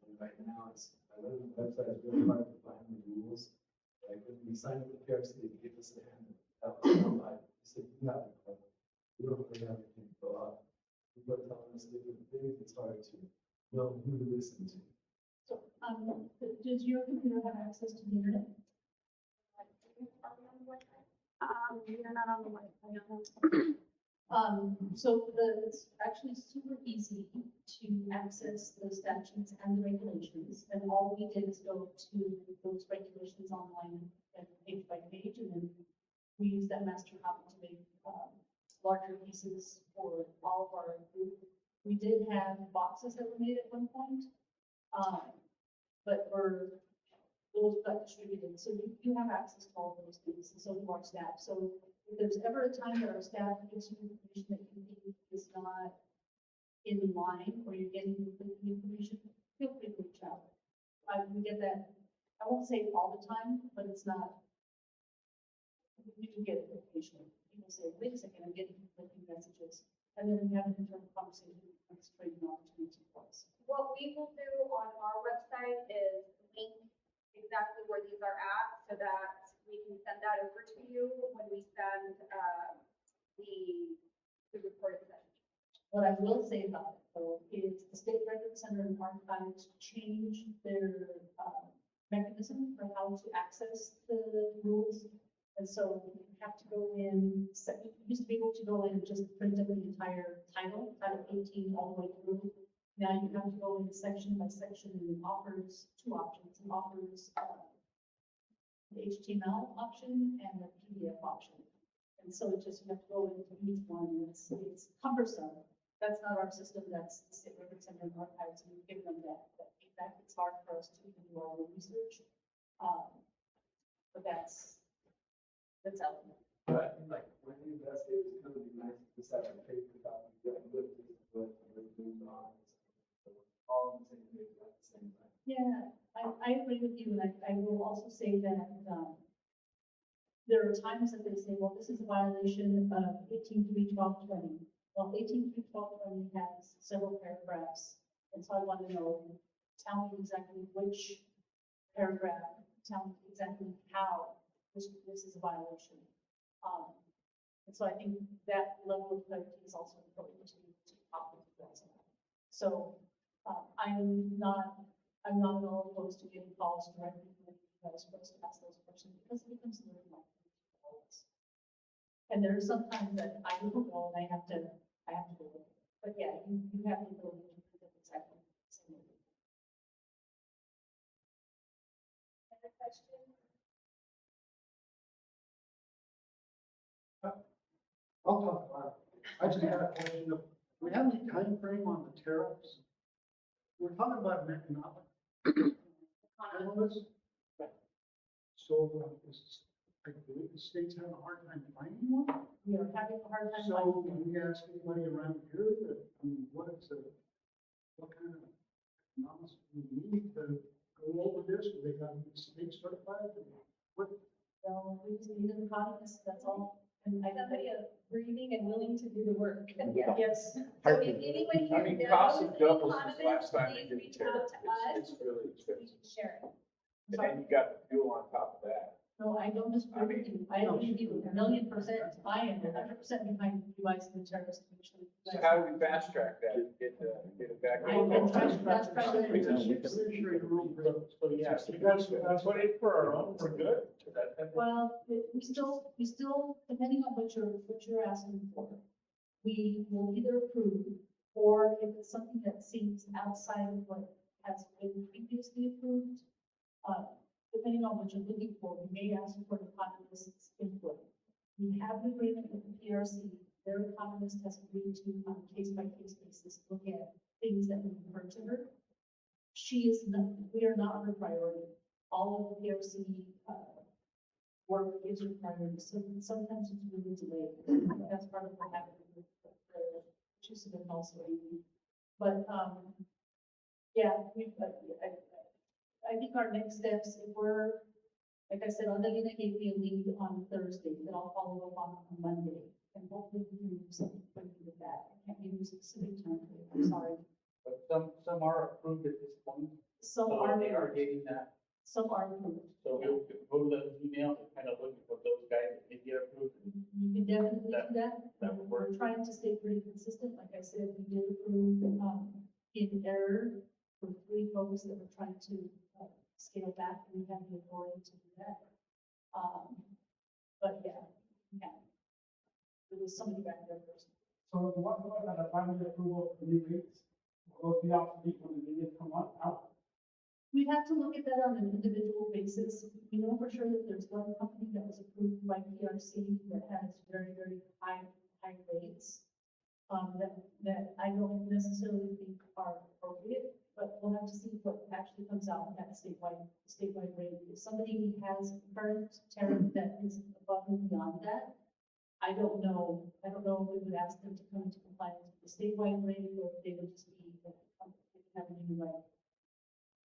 And right now, it's, I know the website is really hard to find the rules. Like when we signed up with PRC, they gave us a hand. That was online. They said, you have it covered. We don't really have anything to go out. People are telling us different things. It's hard to know who to listen to. So So, does your computer have access to the internet? You're not on the Wi-Fi. So it's actually super easy to access the statutes and the regulations. And all we did is go to those regulations online and page by page, and then we use that master copy to make larger pieces for all of our group. We did have boxes that were made at one point, but those got distributed. So you have access to all of those things, and so do our staff. So if there's ever a time that our staff gives you information that you think is not in line, or you're getting conflicting information, feel free to reach out. We get that, I won't say all the time, but it's not, we do get it occasionally. People say, wait a second, I'm getting conflicting messages. And then we have an internal conversation, that's training opportunity for us. What we will do on our website is link exactly where these are at so that we can send that over to you when we send the recorded session. What I will say about it, though, is the State Record Center and Archives changed their mechanism for how to access the rules. And so you have to go in, you used to be able to go in and just print up the entire title 18 all the way through. Now you have to go in section by section, and it offers two options. It offers the HTML option and the PDF option. And so it just, you have to go into each one, and it's cumbersome. That's not our system, that's the State Record Center and Archives, and we've given them that feedback. It's hard for us to even do our own research. But that's out there. But like, when you investigate, it's gonna be nice to just have a paper copy, that look, what everything's on. All on the same page at the same time. Yeah, I agree with you, and I will also say that, there are times that they say, well, this is a violation of 18.3.12.20. Well, 18.3.12.20 has several paragraphs, and so I want to know, tell me exactly which paragraph, tell me exactly how this is a violation. And so I think that level of clarity is also important to talk with you guys about. So, I'm not at all opposed to getting calls directly from you guys for us to ask those questions, because it becomes a little more. And there are some times that I don't know and I have to go. But yeah, you have the ability to do that exactly. Other questions? I'll talk about it. I just had a question. Do we have any time frame on the tariffs? We're talking about an economic. So, I believe the state's having a hard time finding one. We are having a hard time So, finding. can we ask anybody around here that, what kind of economics we need to go over this? Do they got to be state certified? What, So we just need an economist, that's all. And Somebody breathing and willing to do the work. Yes. So if anybody I here mean, knows cost of any doubles since economists, last time we please did reach the out tariff. to us. It's really We expensive. can share it. And then you got the fuel on top of that. No, I don't disagree with you. I agree with you 1,000,000%. I am 100% behind you guys and the terrorist commission. So how do we fast track that and get it back? I can fast track it. Right now, we can- So, Yeah, that's what it for our own, for good. Well, we still, depending on what you're asking for, we will either approve, or if it's something that seems outside of what has been previously approved, depending on what you're looking for, we may ask for an economist's input. We have an agreement with the PRC, their economist has agreed to, on a case-by-case basis, look at things that we refer to her. We are not her priority. All of the PRC, work is her priority, so sometimes it's really delayed. That's part of what happened with the Tucson and also AV. But, yeah, I think our next steps, if we're, like I said, Adelina gave me a lead on Thursday, that I'll follow up on Monday, and hopefully we can do something quickly with that. I can't give you a specific time, I'm sorry. But some are approved at this point. Some So are, they are getting that. some are approved. So we'll go to the email and kind of look at what those guys that did get approved. You can definitely do that. That would work. We're trying to stay pretty consistent. Like I said, we did approve, in error, for 3 folks that were trying to scale back, and we have the authority to do that. But yeah, there was somebody back there first. So what about the final approval of the new rates? Will it be obsolete when the new come out? We'd have to look at that on an individual basis. We know for sure that there's one company that was approved by PRC that has very, very high rates. That I don't necessarily think are appropriate, but we'll have to see what actually comes out in that statewide rate. If somebody has current tariff that is above and beyond that, I don't know if we would ask them to come into compliance with the statewide rate, or if they would just be, have a new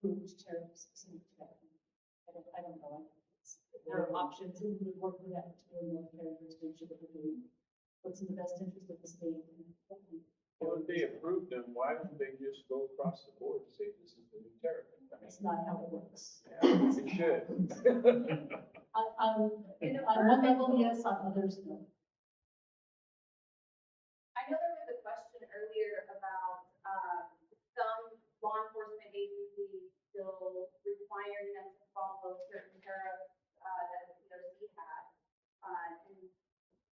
approved tariff specific to that. I don't know. There are options, and we would work with that particular more carriers to make sure that we're doing what's in the best interest of the state. Well, if they approve them, why don't they just go across the board and say this is the new tariff? I mean, That's not how it works. yeah, it should. On one level, yes, on others, no. I know there was a question earlier about, some law enforcement agencies still requiring them to follow certain tariffs, that the PRC had. And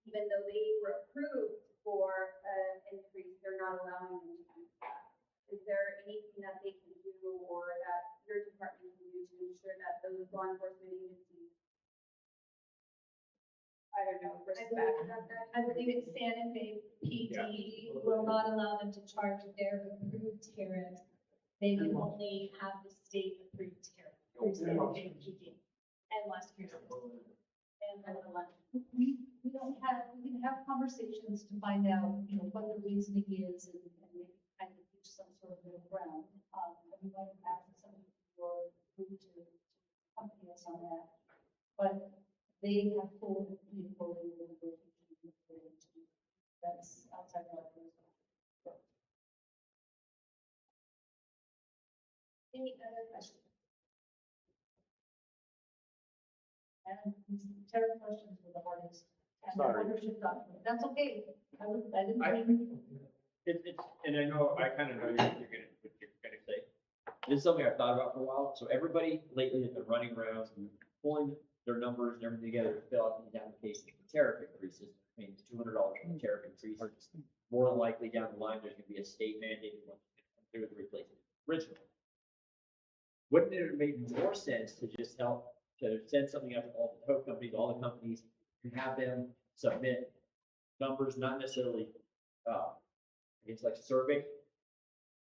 even though they were approved for an increase, they're not allowing them to do that. Is there anything that they can do or that your department can do to ensure that those law enforcement agencies, I don't know, respect that? I believe it's Santa Fe PD will not allow them to charge their approved tariff. They can only have the state approved tariff for Santa Fe PD and Las Cruces. And We don't have, we can have conversations to find out, what the reasoning is and maybe kind of reach some sort of middle ground. And we might ask some of your group to accompany us on that. But they have full authority over the that's outside of our control. any other questions? And these tariff questions were the hardest. And the Sorry. ownership document, that's okay. I didn't bring. And I know, I kind of know what you're gonna say. This is something I've thought about for a while. So everybody lately has been running around and pulling their numbers and everything together to fill out these applications for tariff increases. I mean, $200 for the tariff increase. More than likely down the line, there's gonna be a state mandated one to do the replacement original. Wouldn't it have made more sense to just help, to send something out to all the tow companies, all the companies, and have them submit numbers, not necessarily, it's like survey,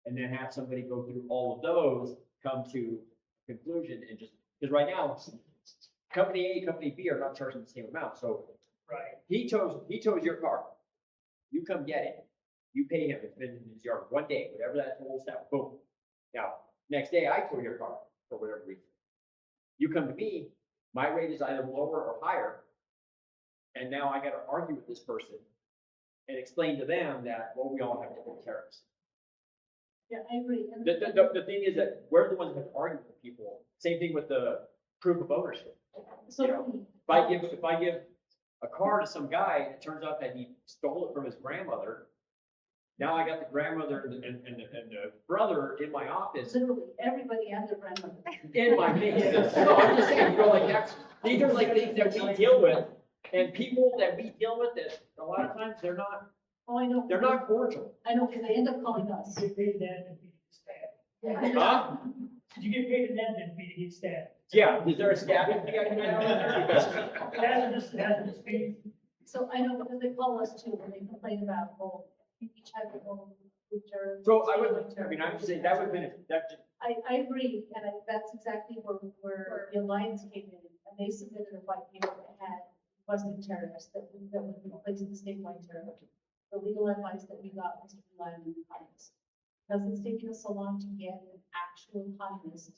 and then have somebody go through all of those, come to a conclusion and just, because right now, company A, company B are not charging the same amount, so Right. he tows your car. You come get it. You pay him. It's been in his yard 1 day, whatever that total stuff, boom. Now, next day I tow your car for whatever reason. You come to me, my rate is either lower or higher. And now I gotta argue with this person and explain to them that, well, we all have different tariffs. Yeah, I agree. And The thing is that we're the ones that have to argue with people. Same thing with the proof of ownership. so you know, If I give a car to some guy, and it turns out that he stole it from his grandmother. Now I got the grandmother and the brother in my office, literally everybody and their grandmother. in my business. So I'm just saying, like, these are like things that we deal with, and people that we deal with, that a lot of times they're not Oh, I know. cordial. I know, because they end up calling us. You get paid an admin fee to get stabbed. Yeah. Huh? Did you get paid an admin fee to get stabbed? Yeah, is there a stabbing thing I can add on there? Hazardous fee. So I know because they call us too, when they complain about, oh, you each have your own return. So I'm just saying, that would have been, I agree, and that's exactly where the Alliance came in, and they submitted a white paper that had requested tariffs that would replace the statewide tariff. The legal advice that we got was to rely on the economist. Because it's taken us so long to get an actual economist,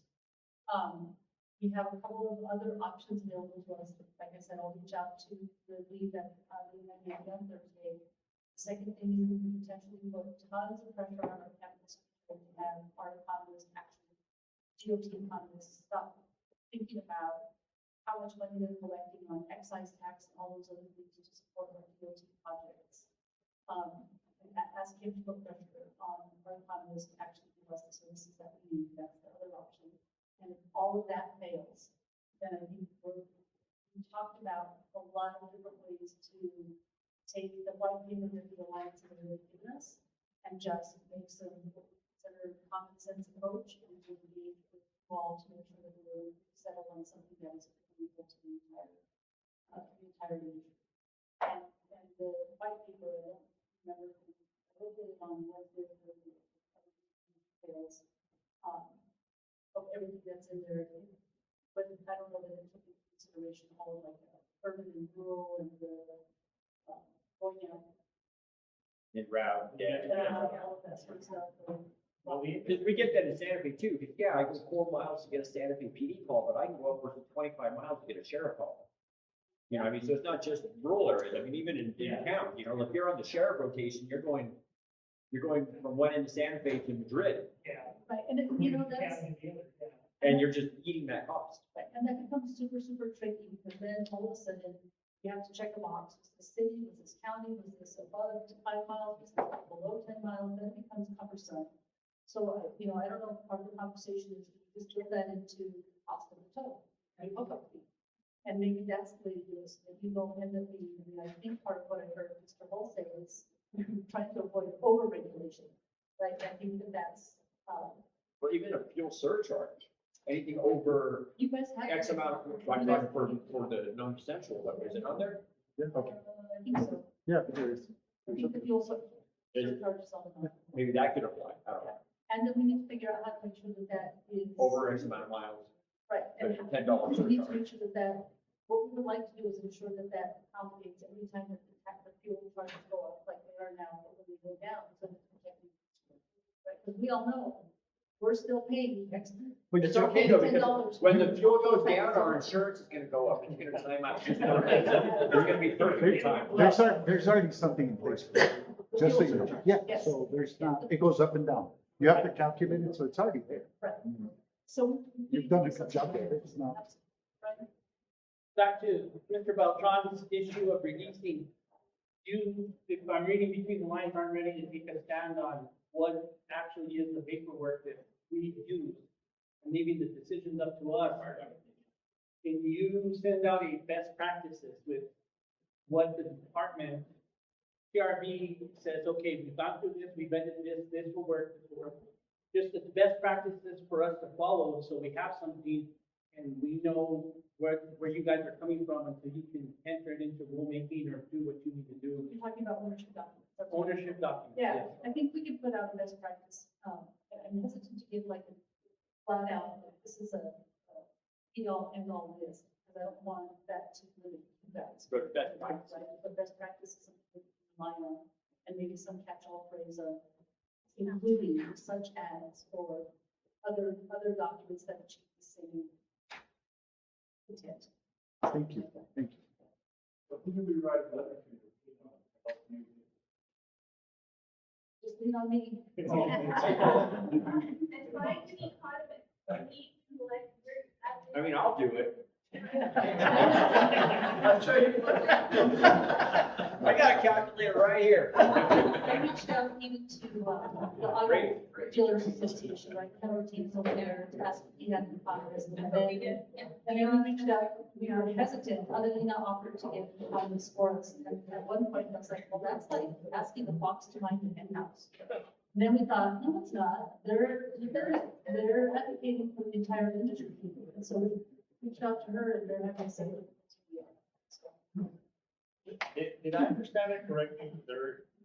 we have a couple of other options available to us. Like I said, I'll reach out to the lead that we have on Thursday. The second thing is we can potentially put tons of pressure on our campus to have our economists actually, DOT economists, stop thinking about how much money they're collecting on excise tax and all those other things to support our DOT projects. And ask him to put pressure on our economists to actually do us the services that we need, that's the other option. And if all of that fails, then I think we talked about a lot of different ways to take the white paper that the Alliance has already given us and just make some consider common sense approach and to engage with all to make sure that we're settled on something that is agreeable to the entire industry. And the white paper, I don't remember, I wrote it on what the details of everything that's in there. But I don't know that it took into consideration all of like urban and rural and the going out. In route, All of that sort of stuff. Because we get that in Santa Fe too, because yeah, I go 4 miles to get a Santa Fe PD call, but I can go upwards of 25 miles to get a sheriff call. You know, I mean, so it's not just rural areas, I mean, even in town, you know, if you're on the sheriff rotation, you're going from one end of Santa Fe to Madrid, Yeah. Right, and it, you know, that's, County, the other, yeah. and you're just eating that cost. right, and that becomes super, super tricky because then all of a sudden you have to check a box. Was this city, was this county, was this above 5 miles, was this below 10 miles, then it becomes cumbersome. So, you know, I don't know if part of the conversation is just turn that into cost of the tow, and hookup fee. And maybe that's the way to do it, so that you don't end up being, I mean, I think part of what I heard Mr. Hall say is trying to avoid over-regulation, right? I think that that's, Or even a fuel surcharge, anything over you guys have. X amount, I'm talking for the non-essential, is it on there? Yeah, okay. I think so. Yeah, there is. I think the fuel Is it- surcharge is on the month. Maybe that could apply, I don't know, And then we need to figure out how to make sure that that is. over X amount of miles, Right. And like $10 we need to surcharge. make sure that what we would like to do is ensure that that accommodates every time that the fuel charges go up, like they are now, but when they go down, so it's protecting. Right, because we all know, we're still paying X. But It's you- okay though, $10. because when the fuel goes down, our insurance is gonna go up, it's gonna climb out, it's gonna be perfectly timed. There's already something in place for that, just so you know. Yeah, Yes. so there's not, it goes up and down. You have to calculate it, so it's already there. Right. So. You've done a good job there, it's not. Right. Back to Mr. Beltran's issue of releasing, You, if I'm reading between the lines, aren't ready to take a stand on what actually is the paperwork that we use, and leaving the decisions up to us. Can you send out a best practices with what the department, PRB says, okay, we've gone through this, we've vetted this will work, this will work. Just the best practices for us to follow, so we have something and we know where you guys are coming from, and so you can enter it into rulemaking or do what you need to do. You're talking about ownership documents. That's what- Ownership documents. Yeah, I think we could put out a best practice. I'm hesitant to give like a flat out, like, this is a be all end all this, because I don't want that to limit you guys. But best practice. Right, but best practice is something we can rely on, and maybe some catch-all phrase of including such as, or other documents that achieve the same intent. Thank you, thank you. But who do we write a letter to? About you? Just lean on me. And trying to be part of it, we like, we're. I mean, I'll do it. I'm sure you. I got a calculator right here. I reached out even to, the auto Great. dealers association, right, Keller teams over there, to ask if he had any comments. And then we reached out, we were hesitant, other than not offer to get comments for us. And at one point, I was like, well, that's like asking the fox to mind the hen house. And then we thought, no, it's not, they're advocating for the entire industry. And so we reached out to her and they're having to say. Did I understand it correctly?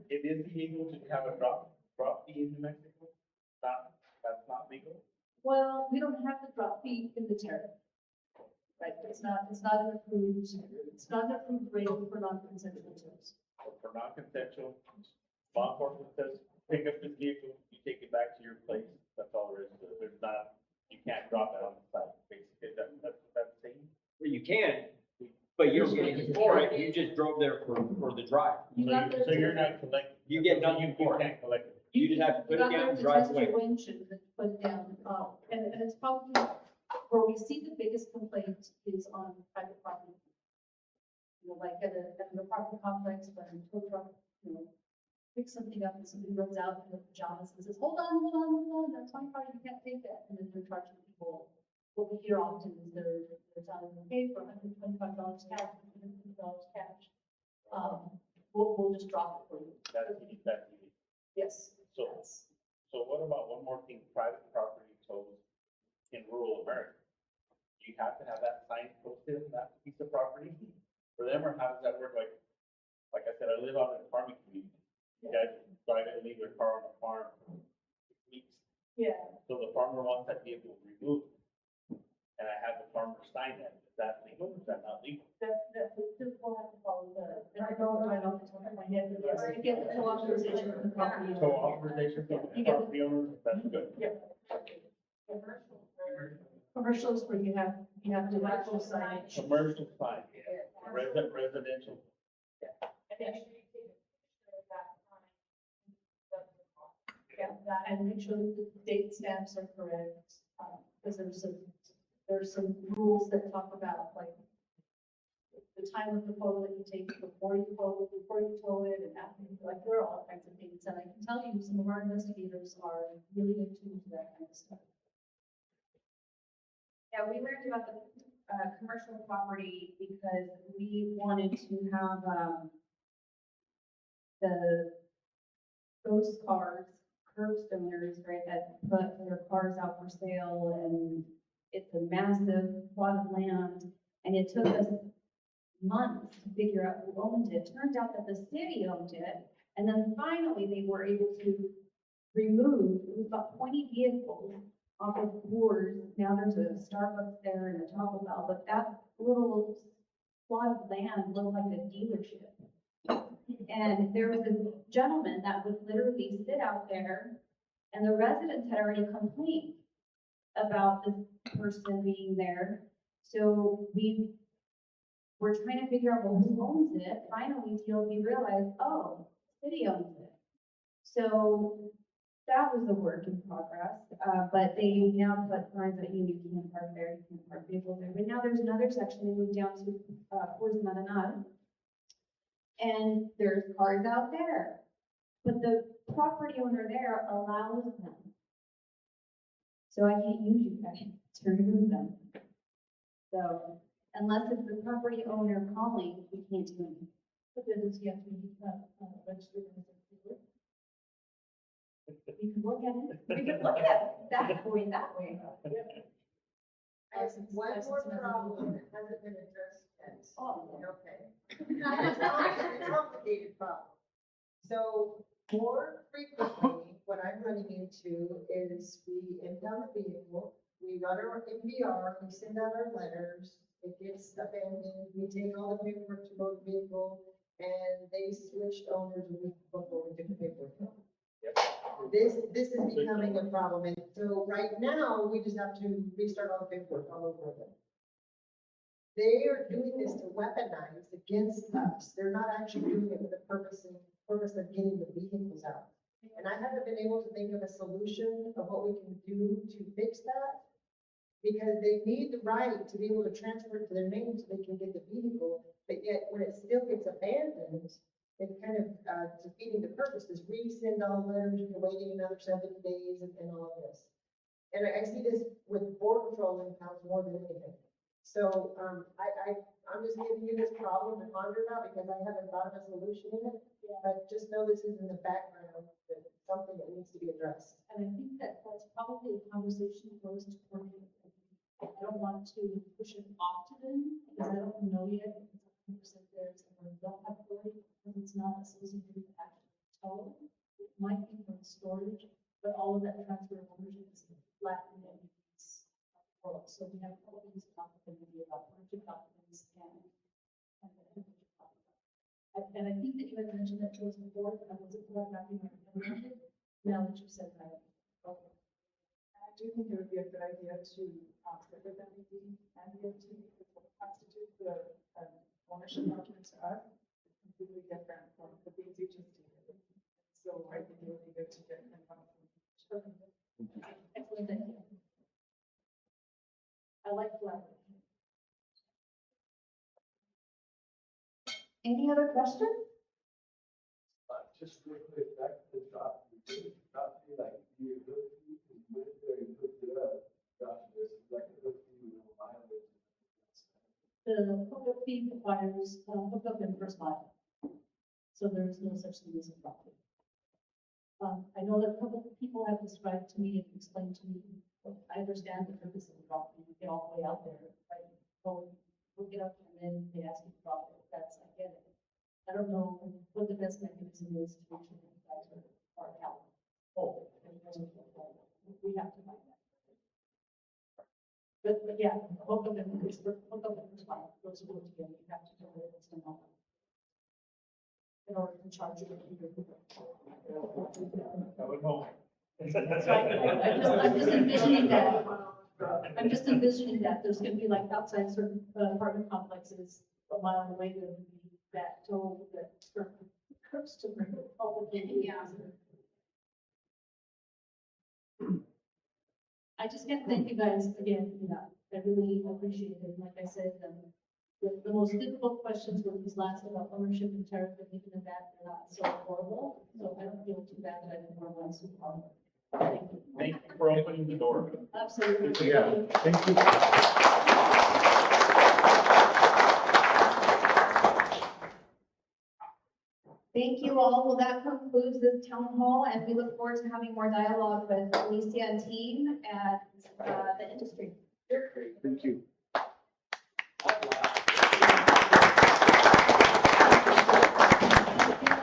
It is illegal to have a drop fee in New Mexico? That's not legal? Well, we don't have the drop fee in the tariff. Right, it's not an approved rate for non-consensual tows. For non-consensual, law enforcement says, pick up this vehicle, you take it back to your place, that's all there is to it. There's not, you can't drop it on the site, basically, that's saying. Well, you can, but you don't get anything for it, you just drove there for the drive. So you're not collecting. You get nothing for it. You can't collect it. You just have to put it down and drive away. Windshield and put it down, and it's probably, where we see the biggest complaint is on private property. You know, like at an apartment complex, when a tow truck, you know, pick something up and somebody runs out in their pajamas and says, hold on, that's my car, you can't take that. And then they're charging people. What we hear often is they're telling them, hey, for $125 cash, $150 cash. We'll just drop it for you. That's easy, that's easy. Yes. So what about one more thing, private property tolls in rural America? Do you have to have that sign posted on that piece of property for them, or how does that work? Like I said, I live out in a farming community. You guys drive in and leave their car on the farm for 6 weeks. Yeah. So the farmer wants that vehicle removed. And I have the farmer sign that. Is that legal or is that not legal? We'll have to follow the, I don't know off the top of my head, but yes, you get the co-authorization from the property. So authorization from the property owner, that's good. Yeah. Commercial is where you have the actual signage. Commercial sign, residential. Yeah, that, and make sure that the date stamps are correct, because there's some rules that talk about like the time of the photo that you take before you tow it, and after, like, there are all kinds of things, and I can tell you, some of our investigators are really attuned to that kind of stuff. Yeah, we learned about the, commercial property because we wanted to have, those cars, curbstoners, right, that put their cars out for sale, and it's a massive plot of land, and it took us months to figure out who owned it. Turns out that the city owned it, and then finally they were able to remove, it was about 20 vehicles off of Coors. Now there's a Starbucks there and a Taco Bell, but that little plot of land looked like a dealership. And there was a gentleman that would literally sit out there, and the residents had already complained about this person being there. So we were trying to figure out, well, who owns it? Finally, TLC realized, oh, city owns it. So that was a work in progress, but they now put signs that you can't park there, you can't park vehicles there. But now there's another section, they moved down to, Coors Maraná, and there's cars out there. But the property owner there allows them. So I can't use you guys to remove them. So unless it's the property owner calling, we can't do anything. But then does he have to be registered as a dealer? We can look at it, we can look at it that way. I have one more problem that hasn't been addressed yet. Oh, Okay. It's a complicated problem. So more frequently, what I'm running into is we impound the vehicle, we run our MVR, we send out our letters, it gets abandoned, we take all the paperwork to motor vehicle, and they switched owners a week before we took the paperwork. This is becoming a problem, and so right now, we just have to restart all the paperwork all over again. They are doing this to weaponize against us, they're not actually doing it for the purpose of getting the vehicles out. And I haven't been able to think of a solution of what we can do to fix that, because they need the right to be able to transfer it to their name so they can get the vehicle, but yet when it still gets abandoned, it's kind of defeating the purpose, is resend all the letters, you're waiting another 70 days and all of this. And I see this with border patrol impounds more than anything. So, I'm just giving you this problem to ponder about because I haven't thought of a solution in it. But just know this is in the background, that it's something that needs to be addressed. and I think that's probably a conversation for us to coordinate. I don't want to push it off to them, because I don't know yet if it's 100% theirs, and we don't have authority, because it's not a citizen group actually total. It might be from storage, but all of that transfer of ownership is Latin in this world. So we have a couple things to talk to them about, ownership documents and I think that you had mentioned that to us before, but I wasn't quite wrapping my head around it. Now that you said that. Okay. I do think it would be a good idea to stick with NMDOT and DOT, because what constitutes the ownership document to us is completely different from the things you just did. So I think it would be good to get in front of them. Excellent, thank you. I like collaboration. Any other questions? Just real quick, back to the drop, like, you look, you went there and looked it up, drop this, like, look, you know, mileage. The hookup fee requires, hookup in first mile. So there is no such thing as a drop fee. I know that a couple of people have described to me and explained to me, I understand the purpose of the drop fee, you get all the way out there, right? So we'll get up and then they ask you to drop it, that's, I get it. I don't know what the best mechanism is to make sure that you guys are helping. Oh, we have to find that. But yeah, hookup and first mile, those are both together, you have to do it, it's not. In order to charge you. I would hope. So I'm just envisioning that. I'm just envisioning that there's gonna be like outside certain apartment complexes a mile away, there would be that toll that certain curbs to bring all the people. Yeah. I just can't thank you guys again enough. I really appreciate it. Like I said, the most difficult questions were these last about ownership and tariff, and even that they're not so horrible. So I don't feel too bad that I didn't want to super hard. Thank you. Thank you for opening the door. Absolutely. Yeah, thank you. Thank you all. Well, that concludes this town hall, and we look forward to having more dialogue with Alicia and team and the industry. Thank you.